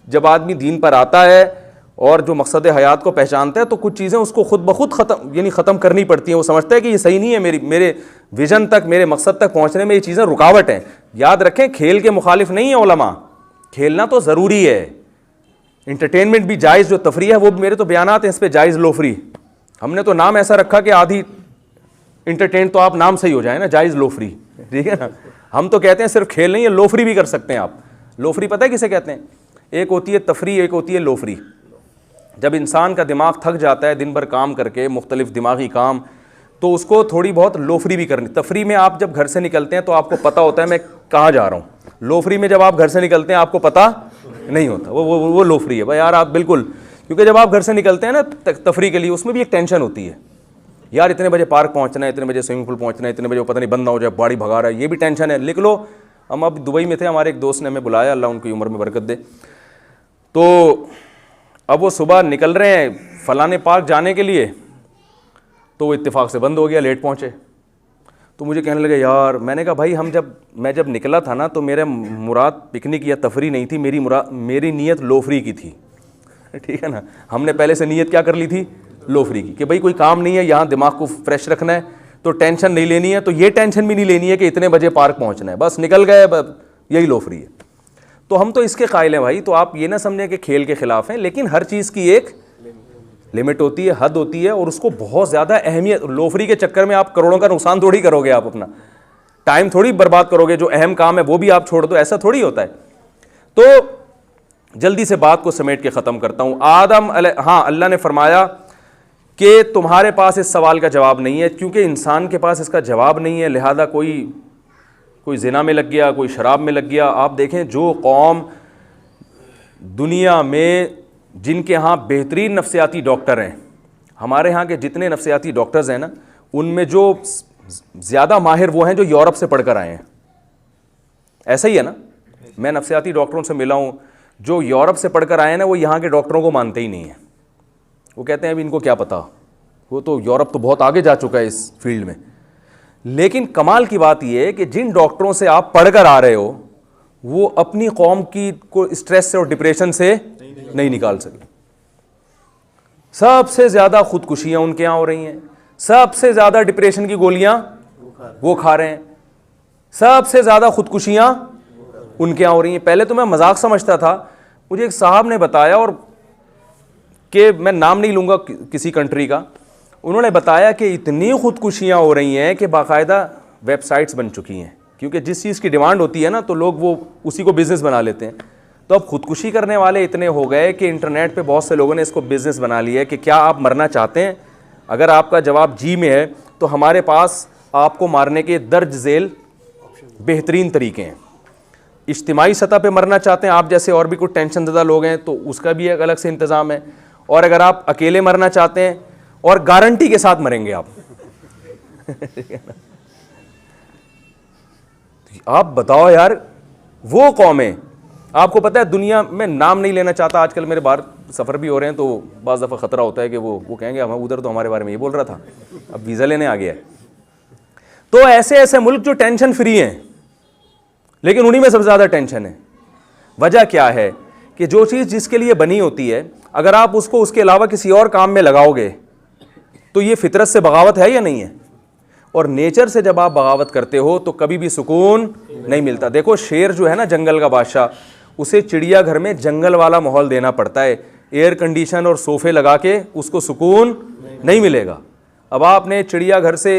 जब आदमी दीन पर आता है और जो मकसद हयात को पहचानता है तो कुछ चीज़ें उसको खुद ब खुद ख़त्म करनी पड़ती हैं। वो समझता है कि ये सही नहीं है, मेरे विज़न तक, मेरे मकसद तक पहुँचने में ये चीज़ें रुकावट हैं। याद रखें, खेल के मुखालिफ नहीं है उलमा, खेलना तो ज़रूरी है, इंटरटेनमेंट भी जायज़, जो तफरी है वो मेरे तो बयानात हैं इस पर, जायज़ लो फ्री। हमने तो नाम ऐसा रखा कि आधी इंटरटेन, तो आप नाम सही हो जाए ना, जायज़ लो फ्री, ठीक है ना। हम तो कहते हैं सिर्फ खेल नहीं है, लो फ्री भी कर सकते हैं आप। लो फ्री पता है किसे कहते हैं? एक होती है तफरी, एक होती है लो फ्री। जब इंसान का दिमाग थक जाता है दिन भर काम करके, मुख्तलिफ दिमागी काम, तो उसको थोड़ी बहुत लो फ्री भी करनी। तफरी में आप जब घर से निकलते हैं तो आपको पता होता है मैं कहाँ जा रहा हूँ। लो फ्री में जब आप घर से निकलते हैं आपको पता नहीं होता, वो लो फ्री है भाई यार। आप बिल्कुल, क्योंकि जब आप घर से निकलते हैं ना तफरी के लिए, उसमें भी एक टेंशन होती है यार, इतने बजे पार्क पहुंचना है, इतने बजे स्विमिंग पूल पहुंचना है, इतने बजे पता नहीं बंद ना हो जाए, बाड़ी भगा रहा है, ये भी टेंशन है। लिख लो, हम अब दुबई में थे, हमारे एक दोस्त ने हमें बुलाया, अल्लाह उनकी उम्र में बरकत दे। तो अब वो सुबह निकल रहे हैं फलाने पार्क जाने के लिए, तो वो इत्तेफाक से बंद हो गया, लेट पहुँचे। तो मुझे कहने लगे यार, मैंने कहा भाई मैं जब निकला था ना, तो मेरा मुराद पिकनिक या तफरी नहीं थी, मेरी नीयत लो फ्री की थी, ठीक है ना। हमने पहले से नीयत क्या कर ली थी? लो फ्री की, कि भाई कोई काम नहीं है, यहाँ दिमाग को फ्रेश रखना है, तो टेंशन नहीं लेनी है। तो ये टेंशन भी नहीं लेनी है कि इतने बजे पार्क पहुँचना है, बस निकल गए, यही लो फ्री है। तो हम तो इसके कायल हैं भाई। तो आप ये ना समझें कि खेल के ख़िलाफ़ हैं, लेकिन हर चीज़ की एक लिमिट होती है, हद होती है, और उसको बहुत ज़्यादा अहमियत। लो फ्री के चक्कर में आप करोड़ों का नुकसान थोड़ी करोगे, आप अपना टाइम थोड़ी बर्बाद करोगे, जो अहम काम है वो भी आप छोड़ दो, ऐसा थोड़ी होता है। तो जल्दी से बात को समेट के ख़त्म करता हूँ। हाँ, अल्लाह ने फरमाया कि तुम्हारे पास इस सवाल का जवाब नहीं है, क्योंकि इंसान के पास इसका जवाब नहीं है, लिहाजा कोई ज़िना में लग गया, कोई शराब में लग गया। आप देखें, जो कौम दुनिया में जिनके यहाँ बेहतरीन नफ्सियाती डॉक्टर हैं, हमारे यहाँ के जितने नफ्सियाती डॉक्टर्स हैं ना, उनमें जो ज़्यादा माहिर वो हैं जो यूरोप से पढ़कर आए हैं। ऐसा ही है ना, मैं नफ्सियाती डॉक्टरों से मिला हूँ, जो यूरोप से पढ़कर आए हैं ना, वो यहाँ के डॉक्टरों को मानते ही नहीं हैं। वो कहते हैं अभी इनको क्या पता, वो तो यूरोप तो बहुत आगे जा चुका है इस फील्ड में। लेकिन कमाल की बात यह है कि जिन डॉक्टरों से आप पढ़कर आ रहे हो, वो अपनी कौम की को स्ट्रेस से और डिप्रेशन से नहीं निकाल सके। सबसे ज़्यादा खुदकुशियाँ उनके यहाँ हो रही हैं, सबसे ज़्यादा डिप्रेशन की गोलियाँ वो खा रहे हैं, सबसे ज़्यादा खुदकुशियाँ उनके यहाँ हो रही हैं। पहले तो मैं मजाक समझता था, मुझे एक साहब ने बताया, और कि मैं नाम नहीं लूँगा किसी कंट्री का, उन्होंने बताया कि इतनी खुदकुशियाँ हो रही हैं कि बाकायदा वेबसाइट्स बन चुकी हैं, क्योंकि जिस चीज़ की डिमांड होती है ना तो लोग वो उसी को बिज़नेस बना लेते हैं। तो अब खुदकुशी करने वाले इतने हो गए कि इंटरनेट पे बहुत से लोगों ने इसको बिज़नेस बना लिया है कि क्या आप मरना चाहते हैं? अगर आपका जवाब जी में है तो हमारे पास आपको मारने के दर्ज झेल बेहतरीन तरीके हैं। इज्तिमाई सतह पे मरना चाहते हैं आप जैसे और भी कुछ टेंशन ज़्यादा लोग हैं तो उसका भी एक अलग से इंतज़ाम है, और अगर आप अकेले मरना चाहते हैं और गारंटी के साथ मरेंगे आप बताओ यार, वो कौमें, आपको पता है दुनिया में नाम नहीं लेना चाहता, आजकल मेरे बाहर सफ़र भी हो रहे हैं तो बाज़ दफ़ा ख़तरा होता है कि वो कहेंगे हम उधर तो हमारे बारे में ये बोल रहा था, अब वीज़ा लेने आ गया है। तो ऐसे ऐसे मुल्क जो टेंशन फ्री हैं, लेकिन उन्हीं में सबसे ज़्यादा टेंशन है। वजह क्या है कि जो चीज़ जिसके लिए बनी होती है, अगर आप उसको उसके अलावा किसी और काम में लगाओगे तो ये फितरत से बगावत है या नहीं है? और नेचर से जब आप बगावत करते हो तो कभी भी सुकून नहीं मिलता। देखो शेर जो है ना, जंगल का बादशाह, उसे चिड़ियाघर में जंगल वाला माहौल देना पड़ता है, एयर कंडीशन और सोफे लगा के उसको सुकून नहीं मिलेगा। अब आपने चिड़ियाघर से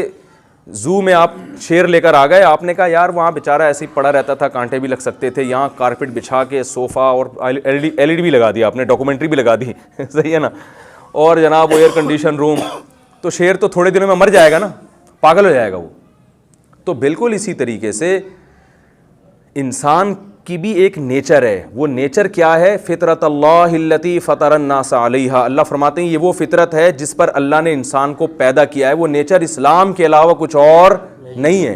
जू में आप शेर लेकर आ गए, आपने कहा यार वहाँ बेचारा ऐसे ही पड़ा रहता था, कांटे भी लग सकते थे, यहाँ कारपेट बिछा के सोफ़ा और LED भी लगा दिया आपने, डॉक्यूमेंट्री भी लगा दी सही है ना, और जनाब वो एयर कंडीशन रूम, तो शेर तो थोड़े दिनों में मर जाएगा ना, पागल हो जाएगा वो। तो बिल्कुल इसी तरीके से इंसान की भी एक नेचर है। वो नेचर क्या है? फितरत अल्लाहिल्लती फतरन्नास अलैहा। अल्लाह फरमाते हैं ये वो फितरत है जिस पर अल्लाह ने इंसान को पैदा किया है। वो नेचर इस्लाम के अलावा कुछ और नहीं है।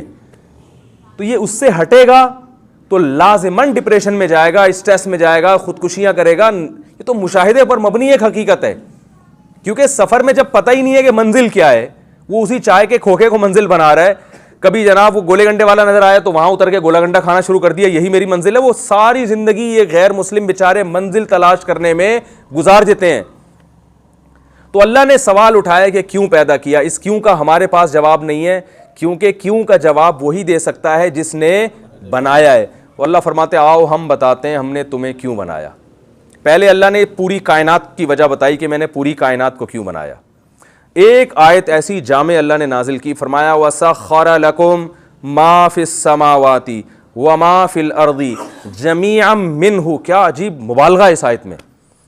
तो ये उससे हटेगा तो लाजिमन डिप्रेशन में जाएगा, स्ट्रेस में जाएगा, खुदकुशियां करेगा। ये तो मुशाहिदे पर मबनी एक हकीकत है, क्योंकि सफ़र में जब पता ही नहीं है कि मंजिल क्या है, वो उसी चाय के खोखे को मंजिल बना रहा है। कभी जनाब वो गोले गंडे वाला नजर आया तो वहां उतर के गोला गंडा खाना शुरू कर दिया, यही मेरी मंजिल है। वो सारी जिंदगी ये गैर मुस्लिम बेचारे मंजिल तलाश करने में गुजार देते हैं। तो अल्लाह ने सवाल उठाया कि क्यों पैदा किया। इस क्यों का हमारे पास जवाब नहीं है, क्योंकि क्यों का जवाब वही दे सकता है जिसने बनाया है। तो अल्लाह फरमाते आओ हम बताते हैं हमने तुम्हें क्यों बनाया। पहले अल्लाह ने पूरी कायनात की वजह बताई कि मैंने पूरी कायनात को क्यों बनाया। एक आयत ऐसी जामे अल्लाह ने नाजिल की, फरमाया वसख्खर लकुम मा फिस समावाति व मा फिल अर्दी जमीअम मिन्हु। क्या अजीब मुबालगा इस आयत में।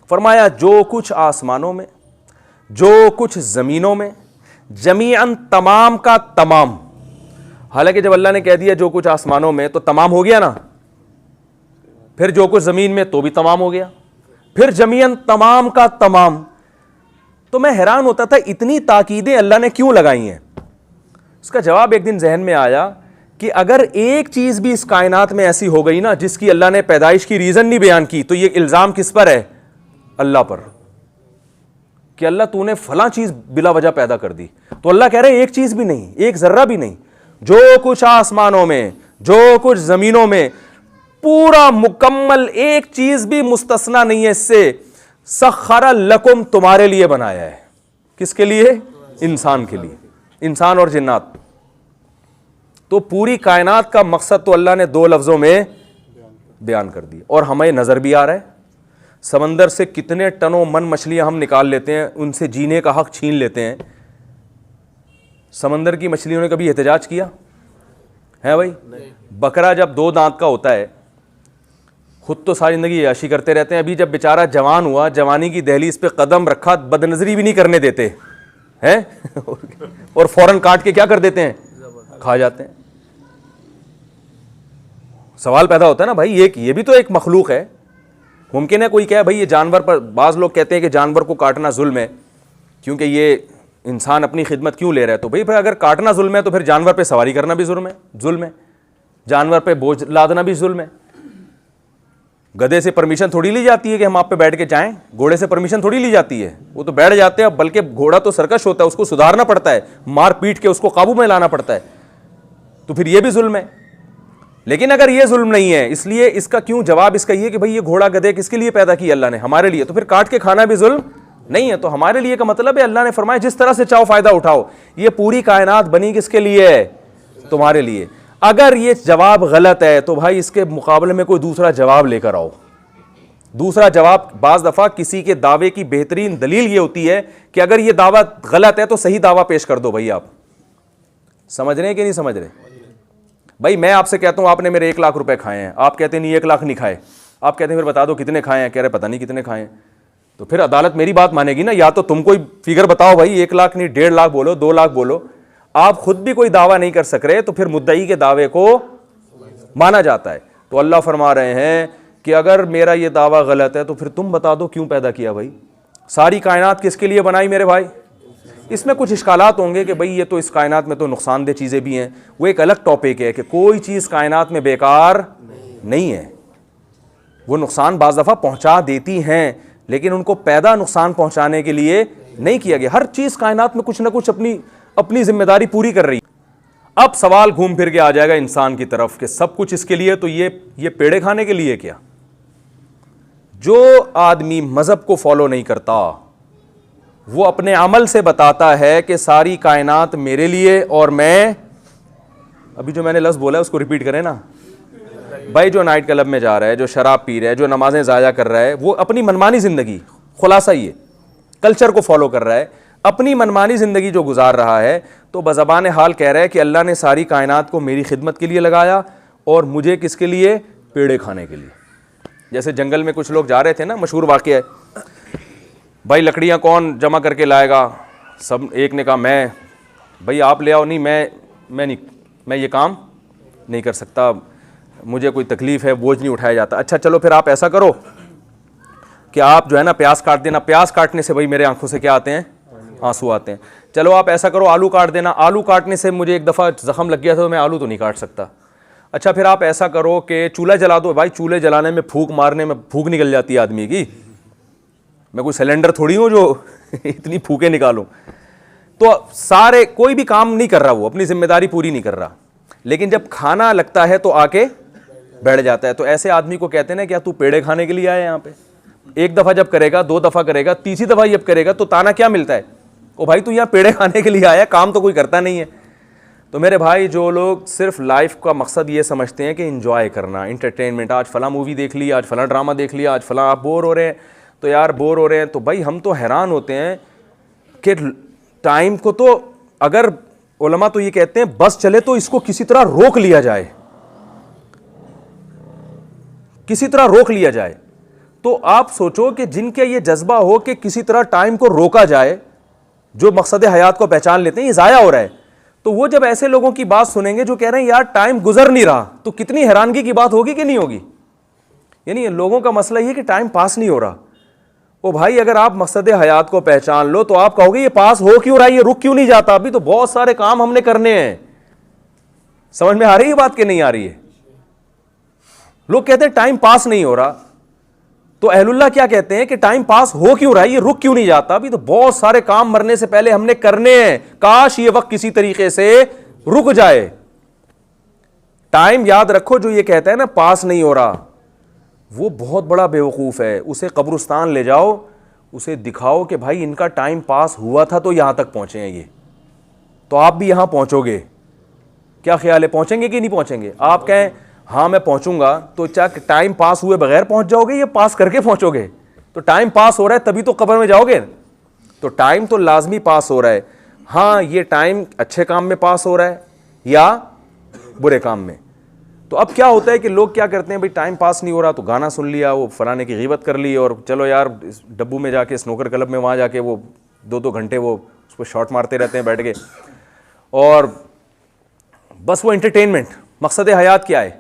फरमाया जो कुछ आसमानों में, जो कुछ ज़मीनों में, जमीअन तमाम का तमाम। हालांकि जब अल्लाह ने कह दिया जो कुछ आसमानों में तो तमाम हो गया ना, फिर जो कुछ ज़मीन में तो भी तमाम हो गया, फिर जमीअन तमाम का तमाम। तो मैं हैरान होता था इतनी ताकीदें अल्लाह ने क्यों लगाई हैं। उसका जवाब एक दिन जहन में आया कि अगर एक चीज़ भी इस कायनात में ऐसी हो गई ना जिसकी अल्लाह ने पैदाइश की रीज़न नहीं बयान की, तो ये इल्ज़ाम किस पर है? अल्लाह पर, कि अल्लाह तूने फलां चीज़ बिला वजह पैदा कर दी। तो अल्लाह कह रहे एक चीज़ भी नहीं, एक ज़र्रा भी नहीं, जो कुछ आसमानों में, जो कुछ ज़मीनों में, पूरा मुकम्मल, एक चीज़ भी मुस्तस्ना नहीं है इससे। सख्खर लकुम तुम्हारे लिए बनाया है। किसके लिए? इंसान के लिए, इंसान और जिन्नात। तो पूरी कायनात का मकसद तो अल्लाह ने दो लफ्ज़ों में बयान कर दिया। और हमें नज़र भी आ रहा है समंदर से कितने टनों मन मछलियां हम निकाल लेते हैं, उनसे जीने का हक छीन लेते हैं। समंदर की मछलियों ने कभी एहतजाज किया है भाई? बकरा जब दो दांत का होता है खुद तो सारी जिंदगी याशी करते रहते हैं, अभी जब बेचारा जवान हुआ, जवानी की दहलीज पे कदम रखा, बदनजरी भी नहीं करने देते हैं और फौरन काट के क्या कर देते हैं? खा जाते हैं। सवाल पैदा होता है ना भाई, ये भी तो एक मखलूक है, मुमकिन है कोई कहे भाई ये जानवर पर, बाज़ लोग कहते हैं कि जानवर को काटना जुल्म है क्योंकि ये इंसान अपनी खिदमत क्यों ले रहा है। तो भाई फिर अगर काटना जुल्म है तो फिर जानवर पे सवारी करना भी जुल्म है, जानवर पे बोझ लादना भी जुल्म है। गधे से परमिशन थोड़ी ली जाती है कि हम आप पे बैठ के जाएं, घोड़े से परमिशन थोड़ी ली जाती है, वो तो बैठ जाते हैं। बल्कि घोड़ा तो सर्कस होता है, उसको सुधारना पड़ता है, मार पीट के उसको काबू में लाना पड़ता है, तो फिर ये भी जुल्म है। लेकिन अगर ये जुल्म नहीं है, इसलिए इसका क्यों जवाब इसका ये कि भाई ये घोड़ा गधे किसके लिए पैदा किया अल्लाह ने, हमारे लिए, तो फिर काट के खाना भी जुल्म नहीं है। तो हमारे लिए का मतलब है अल्लाह ने फरमाया जिस तरह से चाहो फायदा उठाओ। ये पूरी कायनात बनी किसके लिए है? तुम्हारे लिए। अगर ये जवाब गलत है तो भाई इसके मुकाबले में कोई दूसरा जवाब लेकर आओ। दूसरा जवाब, बाज दफा किसी के दावे की बेहतरीन दलील ये होती है कि अगर ये दावा गलत है तो सही दावा पेश कर दो। भाई आप समझ रहे हैं कि नहीं समझ रहे? भाई मैं आपसे कहता हूं आपने मेरे 1 लाख रुपए खाए हैं, आप कहते नहीं 1 लाख नहीं खाए, आप कहते हैं फिर बता दो कितने खाए हैं, कह रहे पता नहीं कितने खाए हैं, तो फिर अदालत मेरी बात मानेगी ना। या तो तुम कोई फिगर बताओ भाई, 1 लाख नहीं 1.5 लाख बोलो, 2 लाख बोलो। आप खुद भी कोई दावा नहीं कर सक रहे तो फिर मुद्दई के दावे को माना जाता है। तो अल्लाह फरमा रहे हैं कि अगर मेरा ये दावा गलत है तो फिर तुम बता दो क्यों पैदा किया। भाई सारी कायनात किसके लिए बनाई मेरे भाई? इसमें कुछ इश्कालात होंगे कि भाई ये तो इस कायनात में तो नुकसानदेह चीज़ें भी हैं, वो एक अलग टॉपिक है कि कोई चीज़ कायनात में बेकार नहीं है। वो नुकसान बाज़ दफ़ा पहुंचा देती हैं लेकिन उनको पैदा नुकसान पहुंचाने के लिए नहीं किया गया। हर चीज़ कायनात में कुछ ना कुछ अपनी जिम्मेदारी पूरी कर रही है। अब सवाल घूम फिर के आ जाएगा इंसान की तरफ कि सब कुछ इसके लिए, तो ये पेड़े खाने के लिए क्या? जो आदमी मजहब को फॉलो नहीं करता वो अपने अमल से बताता है कि सारी कायनात मेरे लिए और मैं, अभी जो मैंने लफ्ज़ बोला है उसको रिपीट करें ना भाई, जो नाइट क्लब में जा रहा है, जो शराब पी रहा है, जो नमाजें ज़ाया कर रहा है, वो अपनी मनमानी ज़िंदगी, खुलासा ये कल्चर को फॉलो कर रहा है, अपनी मनमानी ज़िंदगी जो गुजार रहा है, तो बज़बान हाल कह रहा है कि अल्लाह ने सारी कायनात को मेरी खिदमत के लिए लगाया और मुझे किसके लिए? पेड़े खाने के लिए। जैसे जंगल में कुछ लोग जा रहे थे ना, मशहूर वाक़या है, भाई लकड़ियाँ कौन जमा करके लाएगा? सब, एक ने कहा मैं, भाई आप ले आओ। नहीं मैं ये काम नहीं कर सकता, मुझे कोई तकलीफ़ है, बोझ नहीं उठाया जाता। अच्छा चलो फिर आप ऐसा करो कि आप जो है ना प्याज काट देना, प्याज काटने से भाई मेरे आंखों से क्या आते हैं? आंसू आते हैं। चलो आप ऐसा करो आलू काट देना, आलू काटने से मुझे एक दफ़ा ज़ख़म लग गया था तो मैं आलू तो नहीं काट सकता। अच्छा फिर आप ऐसा करो कि चूल्हा जला दो। भाई चूल्हे जलाने में फूंक मारने में फूंक निकल जाती है आदमी की, मैं कोई सिलेंडर थोड़ी हूँ जो इतनी फूकें निकालूं। तो सारे कोई भी काम नहीं कर रहा, वो अपनी जिम्मेदारी पूरी नहीं कर रहा, लेकिन जब खाना लगता है तो आके बैठ जाता है। तो ऐसे आदमी को कहते हैं ना, क्या तू पेड़े खाने के लिए आया यहाँ पे? एक दफ़ा जब करेगा, 2 दफ़ा करेगा, तीसरी दफ़ा जब करेगा तो ताना क्या मिलता है? ओ भाई तू यहाँ पेड़े खाने के लिए आया, काम तो कोई करता नहीं है। तो मेरे भाई जो लोग सिर्फ लाइफ का मकसद ये समझते हैं कि इंजॉय करना, इंटरटेनमेंट, आज फला मूवी देख ली, आज फला ड्रामा देख लिया, आज फला, आप बोर हो रहे हैं तो यार बोर हो रहे हैं, तो भाई हम तो हैरान होते हैं कि टाइम को तो अगर उलमा तो ये कहते हैं बस चले तो इसको किसी तरह रोक लिया जाए, किसी तरह रोक लिया जाए। तो आप सोचो कि जिनके ये जज्बा हो कि किसी तरह टाइम को रोका जाए, जो मकसद हयात को पहचान लेते हैं ये ज़ाया हो रहा है, तो वो जब ऐसे लोगों की बात सुनेंगे जो कह रहे हैं यार टाइम गुजर नहीं रहा, तो कितनी हैरानगी की बात होगी कि नहीं होगी? यानी लोगों का मसला ये कि टाइम पास नहीं हो रहा। ओ भाई अगर आप मकसद हयात को पहचान लो तो आप कहोगे ये पास हो क्यों रहा है, ये रुक क्यों नहीं जाता? अभी तो बहुत सारे काम हमने करने हैं। समझ में आ रही है बात कि नहीं आ रही है? लोग कहते हैं टाइम पास नहीं हो रहा, तो अहलुल्लाह क्या कहते हैं कि टाइम पास हो क्यों रहा है, ये रुक क्यों नहीं जाता? अभी तो बहुत सारे काम मरने से पहले हमने करने हैं, काश ये वक्त किसी तरीके से रुक जाए। टाइम याद रखो, जो ये कहता है ना पास नहीं हो रहा, वो बहुत बड़ा बेवकूफ़ है। उसे कब्रिस्तान ले जाओ, उसे दिखाओ कि भाई इनका टाइम पास हुआ था तो यहां तक पहुंचे हैं ये, तो आप भी यहां पहुंचोगे। क्या ख्याल है, पहुंचेंगे कि नहीं पहुंचेंगे? आप कहें हाँ मैं पहुंचूंगा, तो क्या टाइम पास हुए बगैर पहुंच जाओगे या पास करके पहुंचोगे? तो टाइम पास हो रहा है तभी तो कब्र में जाओगे। तो टाइम तो लाजमी पास हो रहा है। हाँ ये टाइम अच्छे काम में पास हो रहा है या बुरे काम में। तो अब क्या होता है कि लोग क्या करते हैं, भाई टाइम पास नहीं हो रहा तो गाना सुन लिया, वो फलाने की ग़ीबत कर ली, और चलो यार इस डब्बू में जाके, स्नूकर क्लब में वहाँ जाके वो 2-2 घंटे वो उसको शॉट मारते रहते हैं बैठ के, और बस वो एंटरटेनमेंट। मकसद हयात क्या है?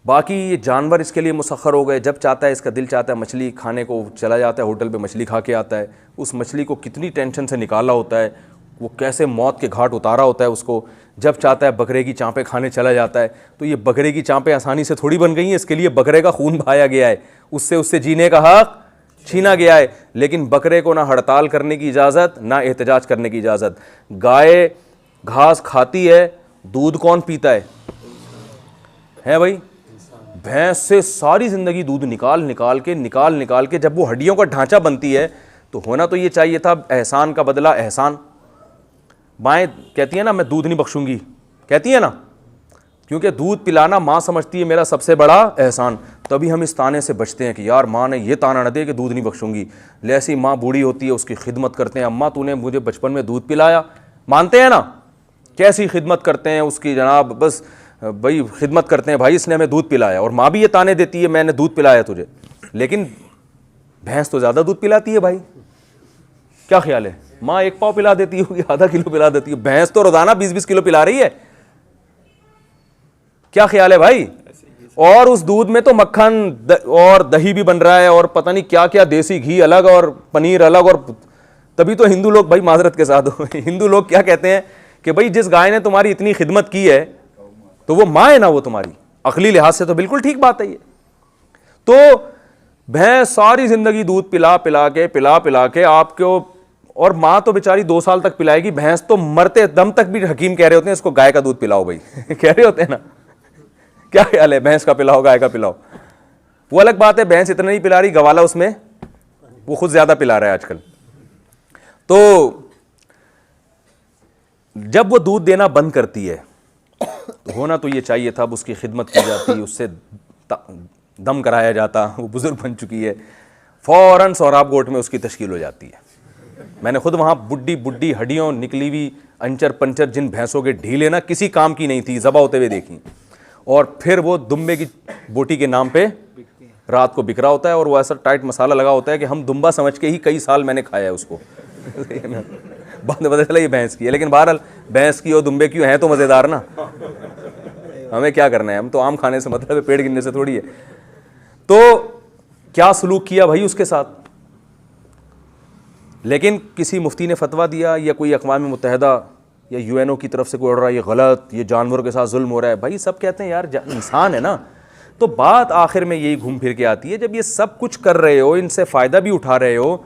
बाकी ये जानवर इसके लिए मुसख्खर हो गए, जब चाहता है, इसका दिल चाहता है मछली खाने को चला जाता है, होटल पे मछली खा के आता है। उस मछली को कितनी टेंशन से निकाला होता है, वो कैसे मौत के घाट उतारा होता है उसको। जब चाहता है बकरे की चाँपें खाने चला जाता है। तो ये बकरे की चाँपें आसानी से थोड़ी बन गई हैं, इसके लिए बकरे का खून बहाया गया है, उससे जीने का हक छीना गया है। लेकिन बकरे को ना हड़ताल करने की इजाज़त, ना एहतजाज करने की इजाज़त। गाय घास खाती है, दूध कौन पीता है भाई? भैंस से सारी ज़िंदगी दूध निकाल के जब वो हड्डियों का ढांचा बनती है, तो होना तो ये चाहिए था एहसान का बदला एहसान। माएँ कहती है ना, मैं दूध नहीं बख्शूंगी, कहती है ना, क्योंकि दूध पिलाना माँ समझती है मेरा सबसे बड़ा एहसान। तभी हम इस ताने से बचते हैं कि यार माँ ने ये ताना न दे कि दूध नहीं बख्शूंगी। जैसी माँ बूढ़ी होती है उसकी खिदमत करते हैं, अम्मा तूने मुझे बचपन में दूध पिलाया, मानते हैं ना, कैसी खिदमत करते हैं उसकी जनाब, बस भाई खिदमत करते हैं, भाई इसने हमें दूध पिलाया। और माँ भी ये ताने देती है मैंने दूध पिलाया तुझे। लेकिन भैंस तो ज़्यादा दूध पिलाती है भाई, क्या ख्याल है? माँ 1 पाव पिला देती होगी, आधा किलो पिला देती है, भैंस तो रोजाना 20-20 किलो पिला रही है। क्या ख्याल है भाई? और उस दूध में तो मक्खन और दही भी बन रहा है, और पता नहीं क्या क्या, देसी घी अलग और पनीर अलग। और तभी तो हिंदू लोग, भाई माजरत के साथ हिंदू लोग क्या कहते हैं कि भाई जिस गाय ने तुम्हारी इतनी खिदमत की है तो वो माँ है ना वो तुम्हारी। अकली लिहाज से तो बिल्कुल ठीक बात है ये। तो भैंस सारी जिंदगी दूध पिला पिला के आपको, और माँ तो बेचारी 2 साल तक पिलाएगी, भैंस तो मरते दम तक भी हकीम कह रहे होते हैं इसको गाय का दूध पिलाओ भाई कह रहे होते हैं ना। क्या ख्याल है? भैंस का पिलाओ, गाय का पिलाओ। वो अलग बात है, भैंस इतना नहीं पिला रही, गवाला उसमें वो खुद ज्यादा पिला रहा है आजकल। तो जब वो दूध देना बंद करती है तो होना तो ये चाहिए था, अब उसकी खिदमत की जाती, उससे दम कराया जाता, वो बुजुर्ग बन चुकी है, फौरन सौराब गोट में उसकी तश्कील हो जाती है। मैंने खुद वहाँ बुड्ढी हड्डियों निकली हुई अंचर पंचर जिन भैंसों के ढीले ना किसी काम की नहीं थी, ज़बा होते हुए देखी, और फिर वो दुम्बे की बोटी के नाम पे रात को बिक रहा होता है, और वो ऐसा टाइट मसाला लगा होता है कि हम दुम्बा समझ के ही कई साल मैंने खाया है उसको बाद में पता चला ये भैंस की है। लेकिन बहरहाल भैंस की और दुम्बे की है तो मज़ेदार ना, हमें क्या करना है, हम तो आम खाने से मतलब है, पेड़ गिनने से थोड़ी है। तो क्या सलूक किया भाई उसके साथ। लेकिन किसी मुफ्ती ने फतवा दिया या कोई अक़वाम मुत्तहिदा या यूएनओ की तरफ से कोई ऑर्डर, ये गलत, ये जानवरों के साथ जुल्म हो रहा है। भाई सब कहते हैं यार इंसान है ना। तो बात आखिर में यही घूम फिर के आती है, जब ये सब कुछ कर रहे हो, इनसे फ़ायदा भी उठा रहे हो,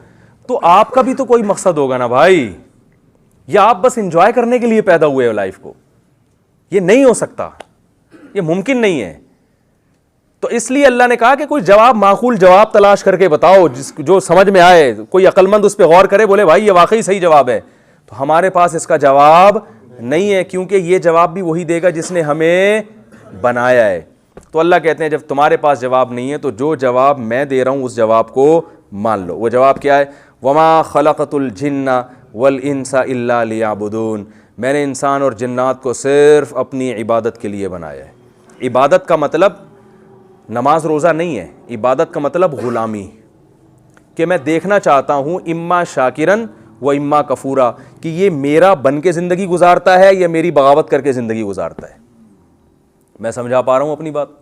तो आपका भी तो कोई मकसद होगा ना भाई, या आप बस इंजॉय करने के लिए पैदा हुए हो लाइफ को। ये नहीं हो सकता, ये मुमकिन नहीं है। तो इसलिए अल्लाह ने कहा कि कोई जवाब, माकूल जवाब तलाश करके बताओ, जो समझ में आए, कोई अक्लमंद उस पर गौर करे, बोले भाई ये वाकई सही जवाब है। तो हमारे पास इसका जवाब नहीं है, क्योंकि ये जवाब भी वही देगा जिसने हमें बनाया है। तो अल्लाह कहते हैं जब तुम्हारे पास जवाब नहीं है तो जो जवाब मैं दे रहा हूँ उस जवाब को मान लो। वो जवाब क्या है? वमा खलक़तुल जिन्ना वल इंसा इल्ला लियाबुदून, मैंने इंसान और जिन्नात को सिर्फ अपनी इबादत के लिए बनाया है। इबादत का मतलब नमाज रोज़ा नहीं है, इबादत का मतलब ग़ुलामी, कि मैं देखना चाहता हूँ इम्मा शाकिरन व इम्मा कफूरा, कि ये मेरा बन के ज़िंदगी गुजारता है या मेरी बगावत करके ज़िंदगी गुजारता है। मैं समझा पा रहा हूँ अपनी बात?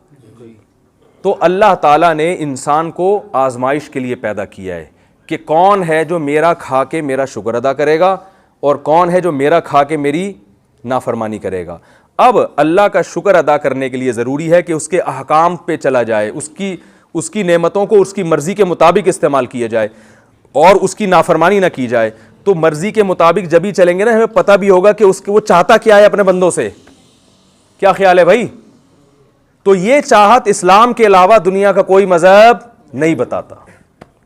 तो अल्लाह ताला ने इंसान को आजमाइश के लिए पैदा किया है कि कौन है जो मेरा खा के मेरा शुक्र अदा करेगा और कौन है जो मेरा खा के मेरी नाफरमानी करेगा। अब अल्लाह का शुक्र अदा करने के लिए ज़रूरी है कि उसके अहकाम पे चला जाए, उसकी नेमतों को उसकी मर्ज़ी के मुताबिक इस्तेमाल किया जाए और उसकी नाफरमानी ना की जाए। तो मर्ज़ी के मुताबिक जब ही चलेंगे ना, हमें पता भी होगा कि वो चाहता क्या है अपने बंदों से। क्या ख्याल है भाई? तो ये चाहत इस्लाम के अलावा दुनिया का कोई मज़हब नहीं बताता।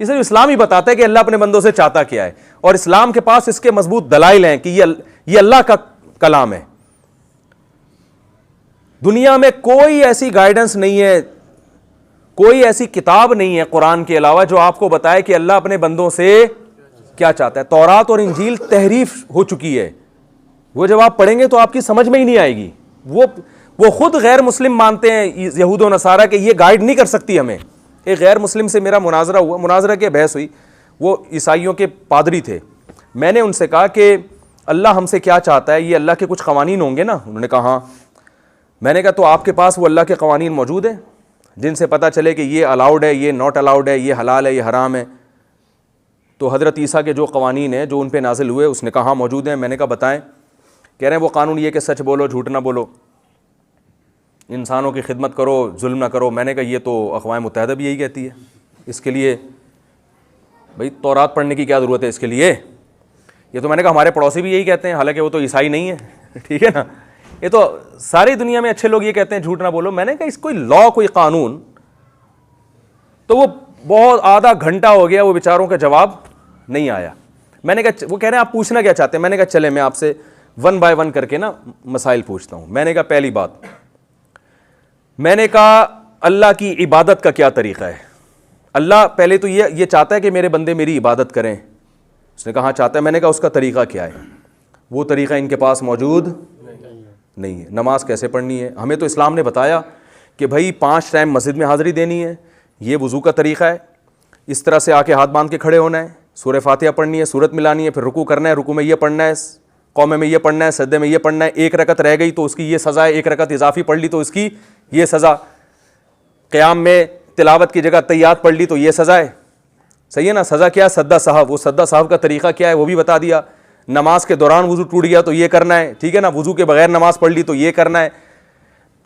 इसलिए इस्लाम ही बताता है कि अल्लाह अपने बंदों से चाहता क्या है, और इस्लाम के पास इसके मजबूत दलाइल हैं कि ये अल्लाह का कलाम है। दुनिया में कोई ऐसी गाइडेंस नहीं है, कोई ऐसी किताब नहीं है कुरान के अलावा जो आपको बताए कि अल्लाह अपने बंदों से क्या चाहता है। तौरात और इंजील तहरीफ हो चुकी है, वो जब आप पढ़ेंगे तो आपकी समझ में ही नहीं आएगी। वो खुद गैर मुस्लिम मानते हैं, यहूद और नसारा, के ये गाइड नहीं कर सकती हमें। एक गैर मुस्लिम से मेरा मुनाजरा हुआ, मुनाजरा की बहस हुई। वो ईसाइयों के पादरी थे। मैंने उनसे कहा कि अल्लाह हमसे क्या चाहता है, ये अल्लाह के कुछ कवानीन होंगे ना? उन्होंने कहा हाँ। मैंने कहा तो आपके पास वो अल्लाह के कवानीन मौजूद हैं? जिनसे पता चले कि ये अलाउड है, ये नॉट अलाउड है, ये हलाल है, ये हराम है। तो हज़रत ईसा के जो कवानीन हैं जो उन पे नाजिल हुए उसने कहाँ मौजूद हैं? मैंने कहा बताएं। कह रहे हैं वो कानून ये कि सच बोलो, झूठ ना बोलो, इंसानों की खिदमत करो, जुल्म ना करो। मैंने कहा ये तो अक़वाम मुत्तहिदा भी यही कहती है, इसके लिए भाई तौरात पढ़ने की क्या ज़रूरत है इसके लिए? ये तो मैंने कहा हमारे पड़ोसी भी यही कहते हैं, हालांकि वो तो ईसाई नहीं है। ठीक है ना, ये तो सारी दुनिया में अच्छे लोग ये कहते हैं झूठ ना बोलो। मैंने कहा इस कोई लॉ, कोई कानून, तो वो बहुत आधा घंटा हो गया वो बेचारों का जवाब नहीं आया। मैंने कहा, वो कह रहे हैं आप पूछना क्या चाहते हैं? मैंने कहा चले मैं आपसे वन बाय वन करके ना मसाइल पूछता हूं। मैंने कहा पहली बात, मैंने कहा अल्लाह की इबादत का क्या तरीका है? अल्लाह पहले तो ये चाहता है कि मेरे बंदे मेरी इबादत करें। उसने कहा हाँ चाहता है। मैंने कहा उसका तरीका क्या है? वो तरीका इनके पास मौजूद नहीं है। नमाज कैसे पढ़नी है? हमें तो इस्लाम ने बताया कि भाई 5 टाइम मस्जिद में हाज़िरी देनी है, ये वज़ू का तरीका है, इस तरह से आके हाथ बांध के खड़े होना है, सूरह फातिहा पढ़नी है, सूरत मिलानी है, फिर रुकू करना है, रुकू में ये पढ़ना है, कौमे में ये पढ़ना है, सजदे में ये पढ़ना है, एक रकत रह गई तो उसकी ये सज़ा है, एक रकत इजाफी पढ़ ली तो उसकी ये सज़ा, क़याम में तिलावत की जगह तैयात पढ़ ली तो ये सज़ा है। सही है ना? सज़ा क्या है? सद्दा साहब। वो सद्दा साहब का तरीका क्या है वो भी बता दिया। नमाज के दौरान वज़ू टूट गया तो ये करना है, ठीक है ना? वज़ू के बगैर नमाज पढ़ ली तो ये करना है।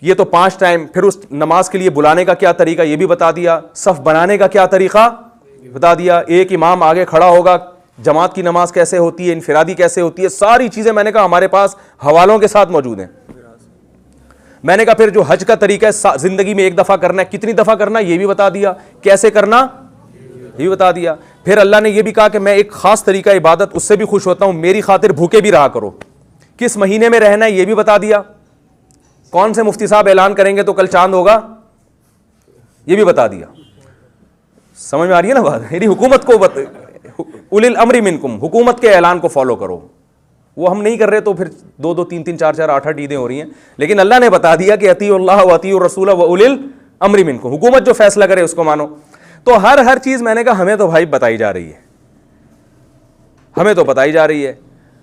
ये तो 5 टाइम। फिर उस नमाज के लिए बुलाने का क्या तरीका ये भी बता दिया। सफ़ बनाने का क्या तरीका बता दिया। एक इमाम आगे खड़ा होगा, जमात की नमाज कैसे होती है, इनफिरादी कैसे होती है, सारी चीज़ें मैंने कहा हमारे पास हवालों के साथ मौजूद हैं। मैंने कहा फिर जो हज का तरीका है, ज़िंदगी में 1 दफ़ा करना है, कितनी दफ़ा करना है ये भी बता दिया, कैसे करना ये भी बता दिया। फिर अल्लाह ने यह भी कहा कि मैं एक ख़ास तरीका इबादत उससे भी खुश होता हूँ, मेरी खातिर भूखे भी रहा करो। किस महीने में रहना है ये भी बता दिया। कौन से मुफ्ती साहब ऐलान करेंगे तो कल चांद होगा ये भी बता दिया। समझ में आ रही है ना बात? यानी हुकूमत को उलिल अम्री मिनकुम, हुकूमत के ऐलान को फॉलो करो। वो हम नहीं कर रहे तो फिर 2-2, 3-3, 4-4, 8-8 ईदें हो रही हैं। लेकिन अल्लाह ने बता दिया कि अतीउल्लाह व अतीउर रसूल व उलिल अम्री मिनकुम, हुकूमत जो फैसला करे उसको मानो। तो हर चीज़ मैंने कहा हमें तो भाई बताई जा रही है, हमें तो बताई जा रही है।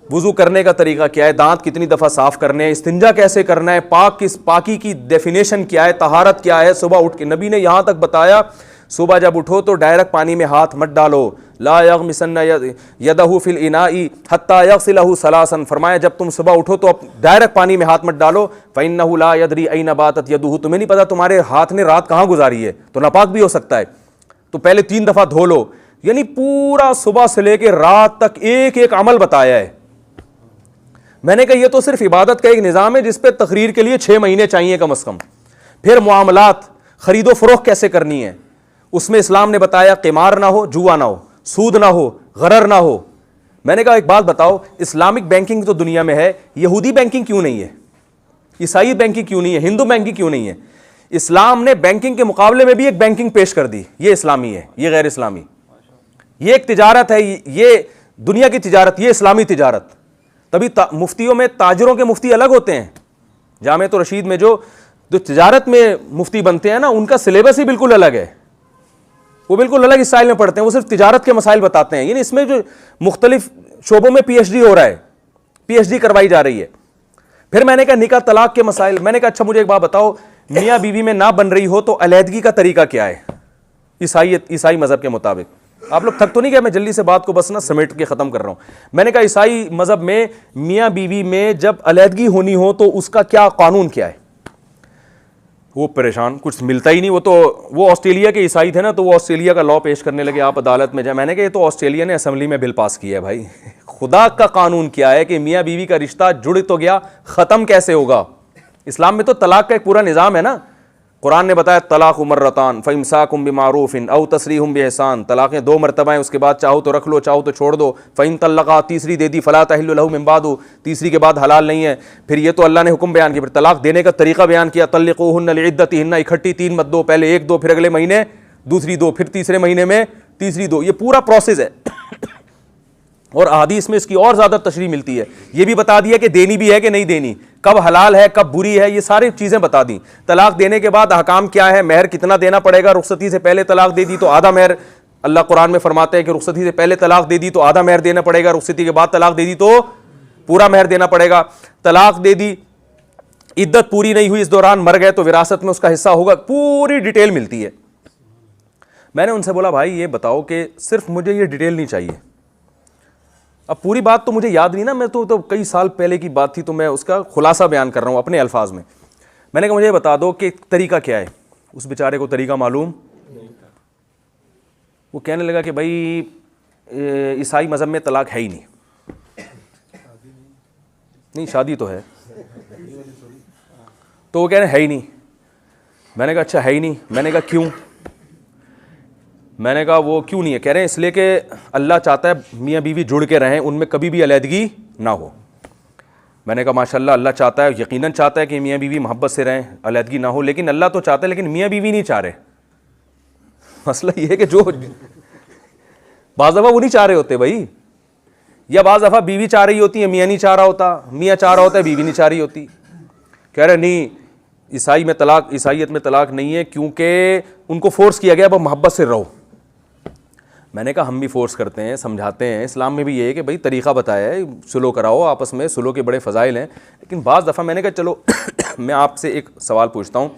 वुज़ू करने का तरीका क्या है, दांत कितनी दफ़ा साफ़ करने हैं, इस्तिंजा कैसे करना है, पाकी की डेफिनेशन क्या है, तहारत क्या है। सुबह उठ के नबी ने यहाँ तक बताया सुबह जब उठो तो डायरेक्ट पानी में हाथ मत डालो। ला यग़मिसन्ना यदहु फिल इनाई हत्ता यग़सिलहु सलासन, फरमाया जब तुम सुबह उठो तो डायरेक्ट पानी में हाथ मत डालो। फ़इन्नहु ला यदरी ऐना बातत यदुहु, तुम्हें नहीं पता तुम्हारे हाथ ने रात कहाँ गुजारी है, तो नापाक भी हो सकता है। तो पहले 3 दफ़ा धो लो। यानी पूरा सुबह से लेकर रात तक एक एक अमल बताया है। मैंने कहा यह तो सिर्फ इबादत का एक निज़ाम है जिस पे तकरीर के लिए 6 महीने चाहिए कम अज़ कम। फिर मुआमलात, खरीदो फरोख्त कैसे करनी है, उसमें इस्लाम ने बताया क़िमार ना हो, जुआ ना हो, सूद ना हो, गरर ना हो। मैंने कहा एक बात बताओ, इस्लामिक बैंकिंग तो दुनिया में है, यहूदी बैंकिंग क्यों नहीं है, ईसाई बैंकिंग क्यों नहीं है, हिंदू बैंकिंग क्यों नहीं है? इस्लाम ने बैंकिंग के मुकाबले में भी एक बैंकिंग पेश कर दी, ये इस्लामी है, ये गैर इस्लामी। ये एक तिजारत है, ये दुनिया की तिजारत, ये इस्लामी तिजारत। तभी मुफ्तियों में ताजरों के मुफ्ती अलग होते हैं। जामे तो रशीद में जो तिजारत में मुफ्ती बनते हैं ना, उनका सिलेबस ही बिल्कुल अलग है, वो बिल्कुल अलग स्टाइल में पढ़ते हैं, वो सिर्फ तिजारत के मसाइल बताते हैं। यानी इसमें जो मुख्तलिफ शोबों में PhD हो रहा है, PhD करवाई जा रही है। फिर मैंने कहा निकाह तलाक के मसाइल। मैंने कहा अच्छा मुझे एक बात बताओ, मियाँ बीवी में ना बन रही हो तो अलहदगी का तरीका क्या है ईसाई मज़हब के मुताबिक? आप लोग थक तो नहीं गए? मैं जल्दी से बात को बस ना समेट के ख़त्म कर रहा हूँ। मैंने कहा ईसाई मज़हब में मियाँ बीवी में जब अलहदगी होनी हो तो उसका क्या कानून क्या है? वो परेशान, कुछ मिलता ही नहीं। वो ऑस्ट्रेलिया के ईसाई थे ना, तो वो ऑस्ट्रेलिया का लॉ पेश करने लगे, आप अदालत में जाए। मैंने कहा ये तो ऑस्ट्रेलिया ने असेंबली में बिल पास किया है भाई। खुदा का कानून क्या है कि मियाँ बीवी का रिश्ता जुड़ तो गया, ख़त्म कैसे होगा? इस्लाम में तो तलाक का एक पूरा निज़ाम है ना। कुरान ने बताया तलाक मर्रतान फ़इम्साकुम बिमारूफ़िन औ तसरीहुम बिहसान, तलाक़ें 2 मरतबा हैं, उसके बाद चाहो तो रख लो, चाहो तो छोड़ दो। फ़इन तल्लक़ा, तीसरी दे दी, फ़ला तहिल्लु लहू मिन बादु, तीसरी के बाद हलाल नहीं है। फिर ये तो अल्लाह ने हुक्म बयान किया, फिर तलाक देने का तरीका बयान किया, तल्लिक़ूहुन्ना लिइद्दतिहिन्ना, इकट्ठी 3 मत दो, पहले 1 दो, फिर अगले महीने दूसरी दो, फिर तीसरे महीने में तीसरी दो। ये पूरा प्रोसेस है। और अहादीस में इसकी और ज़्यादा तशरीह मिलती है। ये भी बता दिया कि देनी भी है कि नहीं देनी, कब हलाल है कब बुरी है, ये सारी चीज़ें बता दी। तलाक देने के बाद अहकाम क्या है, महर कितना देना पड़ेगा, रुखसती से पहले तलाक दे दी तो आधा महर, अल्लाह कुरान में फरमाते हैं कि रुखसती से पहले तलाक दे दी तो आधा महर देना पड़ेगा, रुखसती के बाद तलाक दे दी तो पूरा महर देना पड़ेगा। तलाक दे दी, इद्दत पूरी नहीं हुई, इस दौरान मर गए तो विरासत में उसका हिस्सा होगा, पूरी डिटेल मिलती है। मैंने उनसे बोला भाई ये बताओ कि सिर्फ मुझे ये डिटेल नहीं चाहिए, अब पूरी बात तो मुझे याद नहीं ना, मैं तो कई साल पहले की बात थी, तो मैं उसका खुलासा बयान कर रहा हूँ अपने अल्फाज में। मैंने कहा मुझे ये बता दो कि तरीका क्या है। उस बेचारे को तरीका मालूम नहीं था। वो कहने लगा कि भाई ईसाई मज़हब में तलाक है ही नहीं। नहीं शादी तो है, तो वो कह रहे हैं है ही नहीं। मैंने कहा अच्छा है ही नहीं। मैंने कहा क्यों? मैंने कहा वो क्यों नहीं है? कह रहे हैं इसलिए कि अल्लाह चाहता है मियाँ बीवी जुड़ के रहें, उनमें कभी भी अलहदगी ना हो। मैंने कहा माशाल्लाह, अल्लाह चाहता है, यकीनन चाहता है कि मियाँ बीवी मोहब्बत से रहें, अलहदगी ना हो, लेकिन अल्लाह तो चाहता है, लेकिन मियाँ बीवी नहीं चाह रहे। मसला ये है कि जो बाज़ दफ़ा वो नहीं चाह रहे होते भाई, या बाज़ दफ़ा बीवी चाह रही होती है, मियाँ नहीं चाह रहा होता, मियाँ चाह रहा होता है, बीवी नहीं चाह रही होती। कह रहे नहीं ईसाइयत में तलाक नहीं है क्योंकि उनको फोर्स किया गया अब मोहब्बत से रहो। मैंने कहा हम भी फोर्स करते हैं, समझाते हैं, इस्लाम में भी ये है कि भाई तरीक़ा बताया है, सुलो कराओ आपस में, सुलो के बड़े फ़ज़ाइल हैं। लेकिन बाज़ दफ़ा मैंने कहा चलो मैं आपसे एक सवाल पूछता हूँ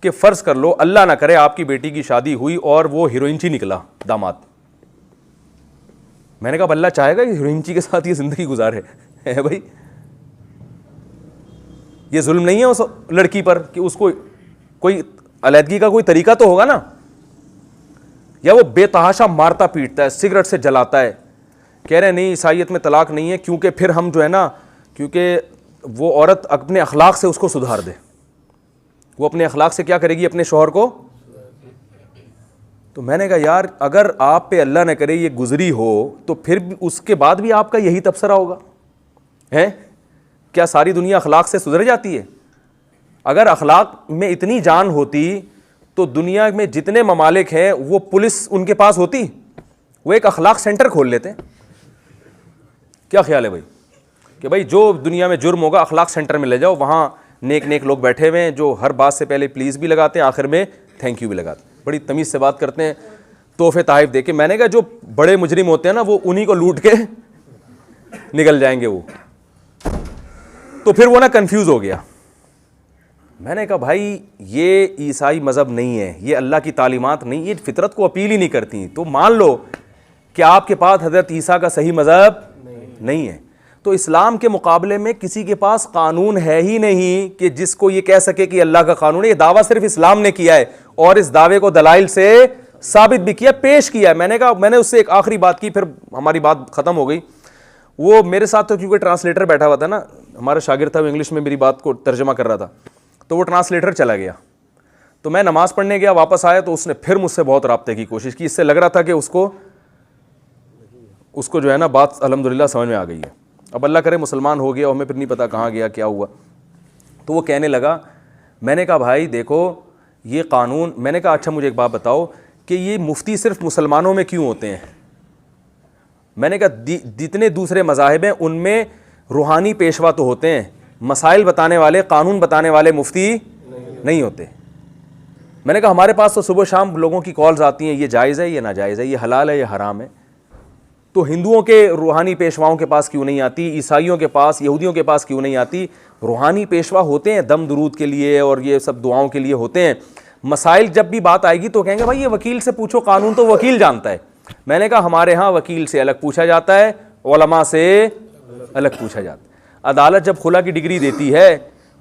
कि फ़र्ज़ कर लो अल्लाह ना करे आपकी बेटी की शादी हुई और वो हीरोइनची निकला दामाद। मैंने कहा अल्लाह चाहेगा कि हीरोइनची के साथ ये ज़िंदगी गुजारे है भाई? ये जुल्म नहीं है उस लड़की पर कि उसको कोई अलहदगी का कोई तरीका तो होगा ना? या वो बेतहाशा मारता पीटता है, सिगरेट से जलाता है। कह रहे नहीं ईसाइयत में तलाक नहीं है क्योंकि फिर हम जो है ना, क्योंकि वो औरत अपने अखलाक से उसको सुधार दे। वो अपने अखलाक से क्या करेगी? अपने शौहर को। तो मैंने कहा यार अगर आप पे अल्लाह न करे ये गुजरी हो तो फिर उसके बाद भी आपका यही तबसरा होगा है? क्या सारी दुनिया अखलाक से सुधर जाती है? अगर अखलाक में इतनी जान होती तो दुनिया में जितने ममालिक हैं वो पुलिस उनके पास होती, वो एक अखलाक सेंटर खोल लेते। क्या ख्याल है भाई कि भाई जो दुनिया में जुर्म होगा अखलाक सेंटर में ले जाओ, वहाँ नेक नेक लोग बैठे हुए हैं जो हर बात से पहले प्लीज़ भी लगाते हैं, आखिर में थैंक यू भी लगाते हैं, बड़ी तमीज़ से बात करते हैं, तोहफे ताइफ दे के। मैंने कहा जो बड़े मुजरिम होते हैं ना वो उन्हीं को लूट के निकल जाएंगे वो। तो फिर वो ना कंफ्यूज हो गया। मैंने कहा भाई ये ईसाई मज़हब नहीं है, ये अल्लाह की तालीमात नहीं, ये फितरत को अपील ही नहीं करती। तो मान लो कि आपके पास हज़रत ईसा का सही मज़हब नहीं है, तो इस्लाम के मुकाबले में किसी के पास कानून है ही नहीं कि जिसको ये कह सके कि अल्लाह का कानून है। ये दावा सिर्फ इस्लाम ने किया है और इस दावे को दलाइल से साबित भी किया, पेश किया है। मैंने कहा मैंने उससे एक आखिरी बात की, फिर हमारी बात ख़त्म हो गई। वो मेरे साथ तो क्योंकि ट्रांसलेटर बैठा हुआ था ना, हमारा शागिर्द था, वो इंग्लिश में मेरी बात को तर्जमा कर रहा था, तो वो ट्रांसलेटर चला गया। तो मैं नमाज़ पढ़ने गया, वापस आया तो उसने फिर मुझसे बहुत राब्ते की कोशिश की। इससे लग रहा था कि उसको जो है ना बात अल्हम्दुलिल्लाह समझ में आ गई है। अब अल्लाह करे मुसलमान हो गया और हमें फिर नहीं पता कहाँ गया क्या हुआ। तो वो कहने लगा, मैंने कहा भाई देखो ये कानून, मैंने कहा अच्छा मुझे एक बात बताओ कि ये मुफ्ती सिर्फ मुसलमानों में क्यों होते हैं? मैंने कहा जितने दूसरे मज़ाहिब हैं उनमें रूहानी पेशवा तो होते हैं, मसाइल बताने वाले, कानून बताने वाले मुफ्ती नहीं होते। मैंने कहा हमारे पास तो सुबह शाम लोगों की कॉल्स आती हैं, ये जायज़ है, ये नाजायज़ है, ये हलाल है, ये हराम है। तो हिंदुओं के रूहानी पेशवाओं के पास क्यों नहीं आती? ईसाइयों के पास, यहूदियों के पास क्यों नहीं आती? रूहानी पेशवा होते हैं दम दुरूद के लिए और ये सब दुआओं के लिए होते हैं। मसाइल जब भी बात आएगी तो कहेंगे भाई ये वकील से पूछो, कानून तो वकील जानता है। मैंने कहा हमारे यहाँ वकील से अलग पूछा जाता है, उलमा से अलग पूछा जाता है। अदालत जब खुला की डिग्री देती है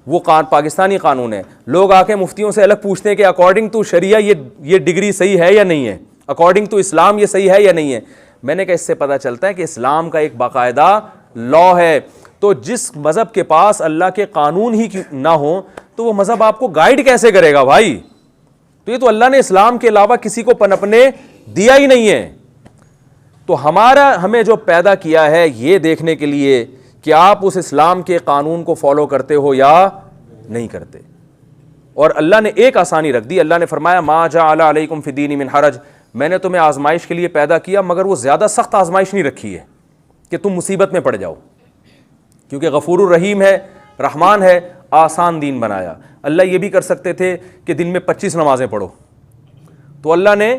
वो पाकिस्तानी कानून है, लोग आके मुफ्तियों से अलग पूछते हैं कि अकॉर्डिंग टू शरिया ये डिग्री सही है या नहीं है, अकॉर्डिंग टू इस्लाम ये सही है या नहीं है। मैंने कहा इससे पता चलता है कि इस्लाम का एक बाकायदा लॉ है। तो जिस मज़हब के पास अल्लाह के कानून ही ना हो तो वो मज़हब आपको गाइड कैसे करेगा भाई? तो ये तो अल्लाह ने इस्लाम के अलावा किसी को पनपने दिया ही नहीं है। तो हमें जो पैदा किया है ये देखने के लिए कि आप उस इस्लाम के कानून को फॉलो करते हो या नहीं करते। और अल्लाह ने एक आसानी रख दी, अल्लाह ने फरमाया मा जअल अलैकुम फिद्दीन मिन हरज, मैंने तुम्हें आजमाइश के लिए पैदा किया मगर वो ज़्यादा सख्त आजमाइश नहीं रखी है कि तुम मुसीबत में पड़ जाओ, क्योंकि गफूरुर रहीम है, रहमान है, आसान दीन बनाया। अल्लाह ये भी कर सकते थे कि दिन में 25 नमाजें पढ़ो, तो अल्लाह ने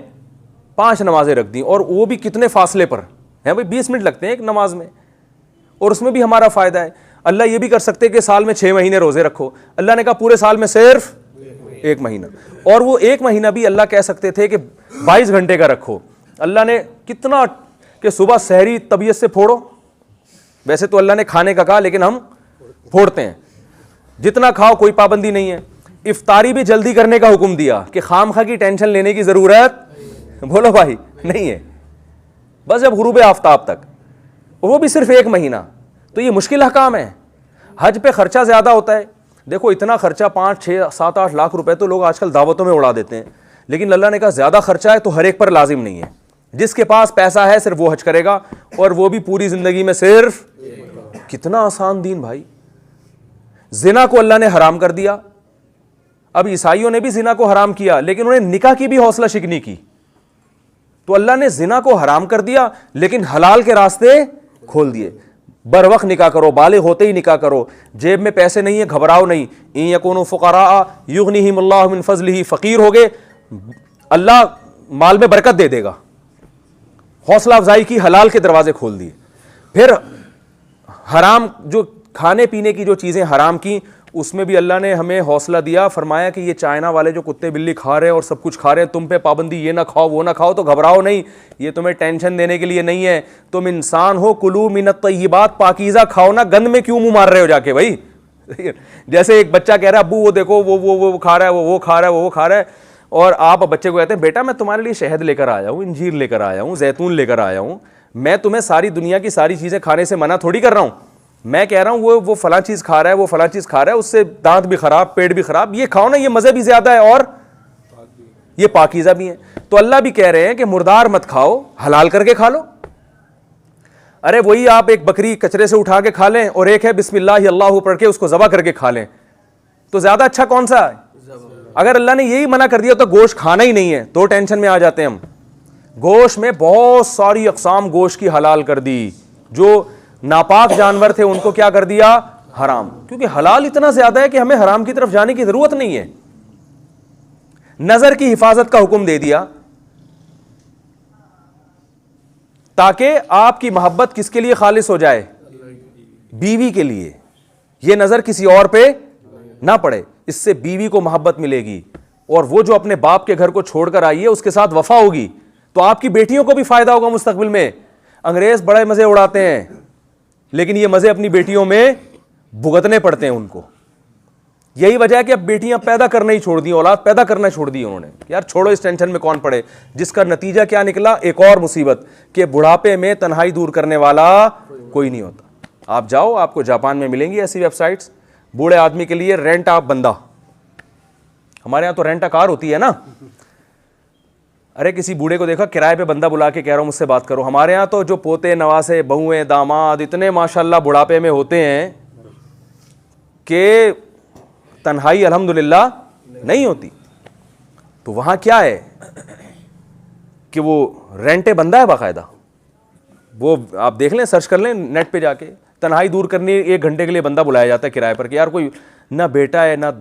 5 नमाजें रख दी, और वो भी कितने फासले पर हैं भाई, 20 मिनट लगते हैं एक नमाज में, और उसमें भी हमारा फ़ायदा है। अल्लाह ये भी कर सकते कि साल में 6 महीने रोजे रखो, अल्लाह ने कहा पूरे साल में सिर्फ 1 महीना, और वो 1 महीना भी अल्लाह कह सकते थे कि 22 घंटे का रखो। अल्लाह ने कितना कि सुबह सहरी तबीयत से फोड़ो, वैसे तो अल्लाह ने खाने का कहा लेकिन हम फोड़ते हैं, जितना खाओ कोई पाबंदी नहीं है। इफ्तारी भी जल्दी करने का हुक्म दिया कि खामखा की टेंशन लेने की जरूरत बोलो भाई नहीं है, बस जब गुरूब आफ्ताब तक, वो भी सिर्फ 1 महीना। तो ये मुश्किल हकाम है। हज पे खर्चा ज्यादा होता है, देखो इतना खर्चा 5, 6, 7, 8 लाख रुपए तो लोग आजकल दावतों में उड़ा देते हैं, लेकिन अल्लाह ने कहा ज्यादा खर्चा है तो हर एक पर लाजिम नहीं है। जिसके पास पैसा है सिर्फ वो हज करेगा, और वो भी पूरी जिंदगी में सिर्फ। कितना आसान दीन भाई। जिना को अल्लाह ने हराम कर दिया, अब ईसाइयों ने भी जिना को हराम किया लेकिन उन्हें निकाह की भी हौसला शिकनी की, तो अल्लाह ने जिना को हराम कर दिया लेकिन हलाल के रास्ते खोल दिए। बर वक्त निकाह करो, बालिग होते ही निकाह करो, जेब में पैसे नहीं है घबराओ नहीं, इन यकूनु फुकरा युगनिहिमुल्लाहु मिन फज़लिही, फकीर हो गए अल्लाह माल में बरकत दे देगा। हौसला अफजाई की, हलाल के दरवाजे खोल दिए। फिर हराम जो खाने पीने की जो चीजें हराम की, उसमें भी अल्लाह ने हमें हौसला दिया, फरमाया कि ये चाइना वाले जो कुत्ते बिल्ली खा रहे हैं और सब कुछ खा रहे हैं, तुम पे पाबंदी, ये ना खाओ वो ना खाओ, तो घबराओ नहीं, ये तुम्हें टेंशन देने के लिए नहीं है। तुम इंसान हो, कुलू मिनत तय्यिबात, पाकीज़ा खाओ ना, गंद में क्यों मुंह मार रहे हो जाके भाई। जैसे एक बच्चा कह रहा है अब्बू वो देखो वो खा रहा है, वो खा रहा है, वो खा रहा है, और आप बच्चे को कहते हैं बेटा मैं तुम्हारे लिए शहद लेकर आया हूँ, इंजीर लेकर आया हूँ, जैतून लेकर आया हूँ, मैं तुम्हें सारी दुनिया की सारी चीजें खाने से मना थोड़ी कर रहा हूँ, मैं कह रहा हूँ वो फला चीज खा रहा है, वो फला चीज खा रहा है, उससे दांत भी खराब, पेट भी खराब, ये खाओ ना, ये मजे भी ज्यादा है और ये पाकीज़ा भी है। तो अल्लाह भी कह रहे हैं कि मुर्दार मत खाओ, हलाल करके खा लो। अरे वही आप एक बकरी कचरे से उठा के खा लें और एक है बिस्मिल्लाह अल्लाहू पढ़ के उसको ज़बह करके खा लें, तो ज्यादा अच्छा कौन सा है? अगर अल्लाह ने यही मना कर दिया तो गोश्त खाना ही नहीं है, तो टेंशन में आ जाते हैं हम। गोश्त में बहुत सारी अकसाम गोश्त की हलाल कर दी, जो नापाक जानवर थे उनको क्या कर दिया? हराम, क्योंकि हलाल इतना ज्यादा है कि हमें हराम की तरफ जाने की जरूरत नहीं है। नजर की हिफाजत का हुक्म दे दिया ताकि आपकी मोहब्बत किसके लिए खालिस हो जाए? बीवी के लिए। यह नजर किसी और पे ना पड़े, इससे बीवी को मोहब्बत मिलेगी, और वो जो अपने बाप के घर को छोड़कर आई है उसके साथ वफा होगी, तो आपकी बेटियों को भी फायदा होगा मुस्तकबिल में। अंग्रेज बड़े मजे उड़ाते हैं लेकिन ये मजे अपनी बेटियों में भुगतने पड़ते हैं उनको। यही वजह है कि अब बेटियां पैदा करना ही छोड़ दी, औलाद पैदा करना छोड़ दी उन्होंने। यार छोड़ो, इस टेंशन में कौन पड़े, जिसका नतीजा क्या निकला? एक और मुसीबत कि बुढ़ापे में तन्हाई दूर करने वाला कोई नहीं होता। आप जाओ, आपको जापान में मिलेंगी ऐसी वेबसाइट्स, बूढ़े आदमी के लिए रेंट आ बंदा। हमारे यहां तो रेंट आ कार होती है ना। अरे किसी बूढ़े को देखा किराए पे बंदा बुला के कह रहा हूं मुझसे बात करो। हमारे यहां तो जो पोते नवासे बहुएं दामाद इतने माशाल्लाह बुढ़ापे में होते हैं कि तन्हाई अल्हम्दुलिल्लाह नहीं होती। तो वहां क्या है कि वो रेंटे बंदा है बाकायदा, वो आप देख लें, सर्च कर लें नेट पे जाके, तन्हाई दूर करने 1 घंटे के लिए बंदा बुलाया जाता है किराए पर कि यार कोई ना बेटा है, ना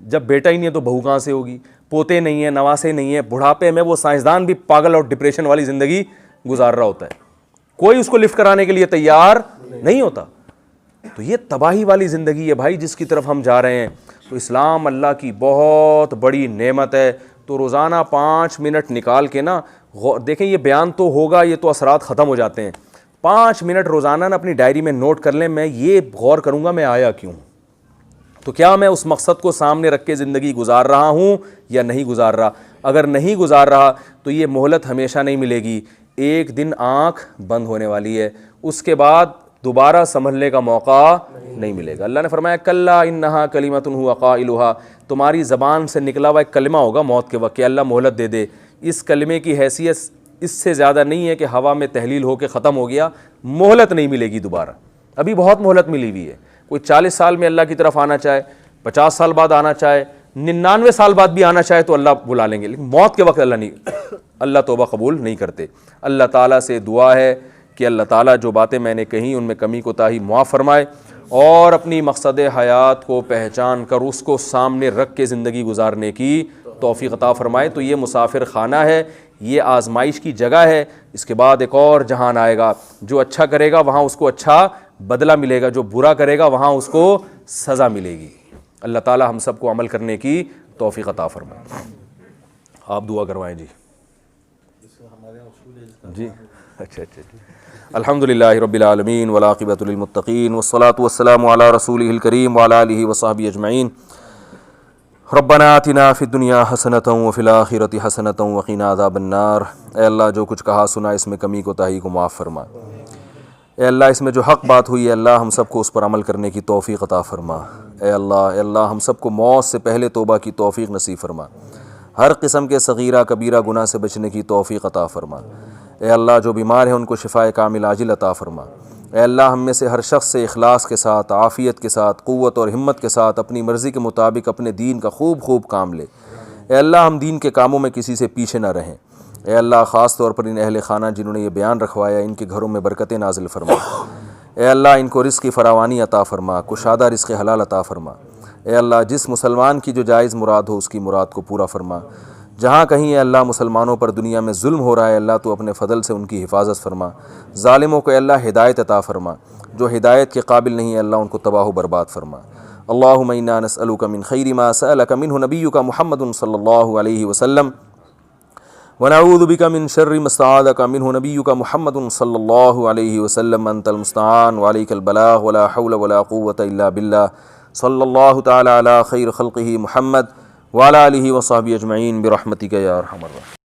जब बेटा ही नहीं है तो बहू कहाँ से होगी, पोते नहीं है, नवासे नहीं है। बुढ़ापे में वो साइंसदान भी पागल और डिप्रेशन वाली जिंदगी गुजार रहा होता है, कोई उसको लिफ्ट कराने के लिए तैयार नहीं होता। तो ये तबाही वाली जिंदगी है भाई जिसकी तरफ हम जा रहे हैं। तो इस्लाम अल्लाह की बहुत बड़ी नेमत है। तो रोज़ाना 5 मिनट निकाल के ना, देखें ये बयान तो होगा, ये तो असरात ख़त्म हो जाते हैं। 5 मिनट रोज़ाना ना अपनी डायरी में नोट कर लें, मैं ये गौर करूँगा मैं आया क्यों, तो क्या मैं उस मकसद को सामने रख के ज़िंदगी गुजार रहा हूँ या नहीं गुजार रहा। अगर नहीं गुजार रहा तो ये मोहलत हमेशा नहीं मिलेगी, एक दिन आँख बंद होने वाली है, उसके बाद दोबारा संभलने का मौका नहीं मिलेगा। अल्लाह ने फरमाया कल्ला इन्नहा कलिमतुन हुवा क़ाइलुहा, तुम्हारी ज़बान से निकला हुआ एक कलिमा होगा मौत के वक्त कि अल्लाह मोहलत दे दे। इस कलिमे की हैसियत इससे ज़्यादा नहीं है कि हवा में तहलील हो के ख़त्म हो गया, मोहलत नहीं मिलेगी दोबारा। अभी बहुत मोहलत मिली हुई है। कोई 40 साल में अल्लाह की तरफ आना चाहे, 50 साल बाद आना चाहे, 99 साल बाद भी आना चाहे तो अल्लाह बुला लेंगे, लेकिन मौत के वक्त अल्लाह नहीं, अल्लाह तौबा कबूल नहीं करते। अल्लाह ताला से दुआ है कि अल्लाह ताला जो बातें मैंने कही उनमें कमी कोताही मुआफ़ फरमाए, और अपनी मकसद हयात को पहचान कर उसको सामने रख के ज़िंदगी गुजारने की तौफ़ीक़ अता फ़रमाए। तो ये मुसाफिर खाना है, ये आजमाइश की जगह है। इसके बाद एक और जहान आएगा, जो अच्छा करेगा वहाँ उसको अच्छा बदला मिलेगा, जो बुरा करेगा वहाँ उसको सज़ा मिलेगी। अल्लाह ताला हम सबको अमल करने की तौफीक अता फरमाए। आप दुआ करवाएं जी। जी अच्छा अच्छा जी। अल्हम्दुलिल्लाहि रब्बिल आलमीन वल आक़िबतु लिल मुत्तक़ीन वस्सलातु वस्सलामु अला रसूलिहिल करीम व अला आलिहि व सहबिहि अजमईन। रब्बना आतिना फ़िद दुनिया हसनतन व फ़िल आखिरति हसनतन व क़िना अज़ाबन्नार। ऐ अल्लाह, जो कुछ कहा सुना इसमें कमी कोताही को माफ़ फरमा। ऐ अल्लाह, इसमें जो हक़ बात हुई है अल्लाह, हम सबको उस पर अमल करने की तौफ़ीक़ अता फ़रमा। ऐ अल्लाह, हम सबको मौत से पहले तौबा की तौफ़ीक़ नसीब फ़रमा। हर किस्म के सग़ीरा कबीरा गुनाह से बचने की तौफ़ीक़ अता फ़रमा। ऐ अल्लाह, जो बीमार है उनको शिफ़ाए कामिल आजिल अता फ़रमा। ऐ अल्लाह, हम में से हर शख्स से इखलास के साथ, आफ़ियत के साथ, क़ुव्वत और हिम्मत के साथ अपनी मर्ज़ी के मुताबिक अपने दीन का खूब काम ले। ऐ अल्लाह, हम दीन के कामों में किसी से पीछे न रहें। ऐ अल्लाह, ख़ास तौर पर इन अहले खाना जिन्होंने ये बयान रखवाया, इनके घरों में बरकतें नाज़िल फ़रमा। ऐ अल्लाह, इनको रिज़्क़ की फ़रावानी अता फ़रमा, कुशादा रिज़्क़ हलाल अता फ़रमा। ऐ अल्लाह, जिस मुसलमान की जो जायज़ मुराद हो उसकी मुराद को पूरा फ़रमा। जहाँ कहीं अल्लाह मुसलमानों पर दुनिया में जुल्म हो रहा है अल्लाह, तो अपने फ़ज़ल से उनकी हिफाजत फ़रमा। ज़ालिमों को अल्लाह हिदायत अता फ़रमा, जो हिदायत के काबिल नहीं है अल्लाह उनको तबाह बर्बाद फ़रमा। अल्लाहुम्मा इन्ना नस्अलुका मिन खैरि मा सअलका मिन्हु नबियुका मुहम्मदुन सल्लल्लाहु अलैहि वसल्लम व नऊज़ु बिका मिन शर्रि मा इस्तआज़का मिन्हु नबियुका मुहम्मदुन सल्लल्लाहु अलैहि वसल्लम। अंतल मुस्तआन व अलैकल बलाग़ व ला हौला व ला क़ुव्वता इल्ला बिल्लाह। सल्लल्लाहु तआला अला खैर ख़ल्क़िही मुहम्मद व अला आलिहि व सहबिहि अजमईन बिरहमतिका या अरहमर राहिमीन।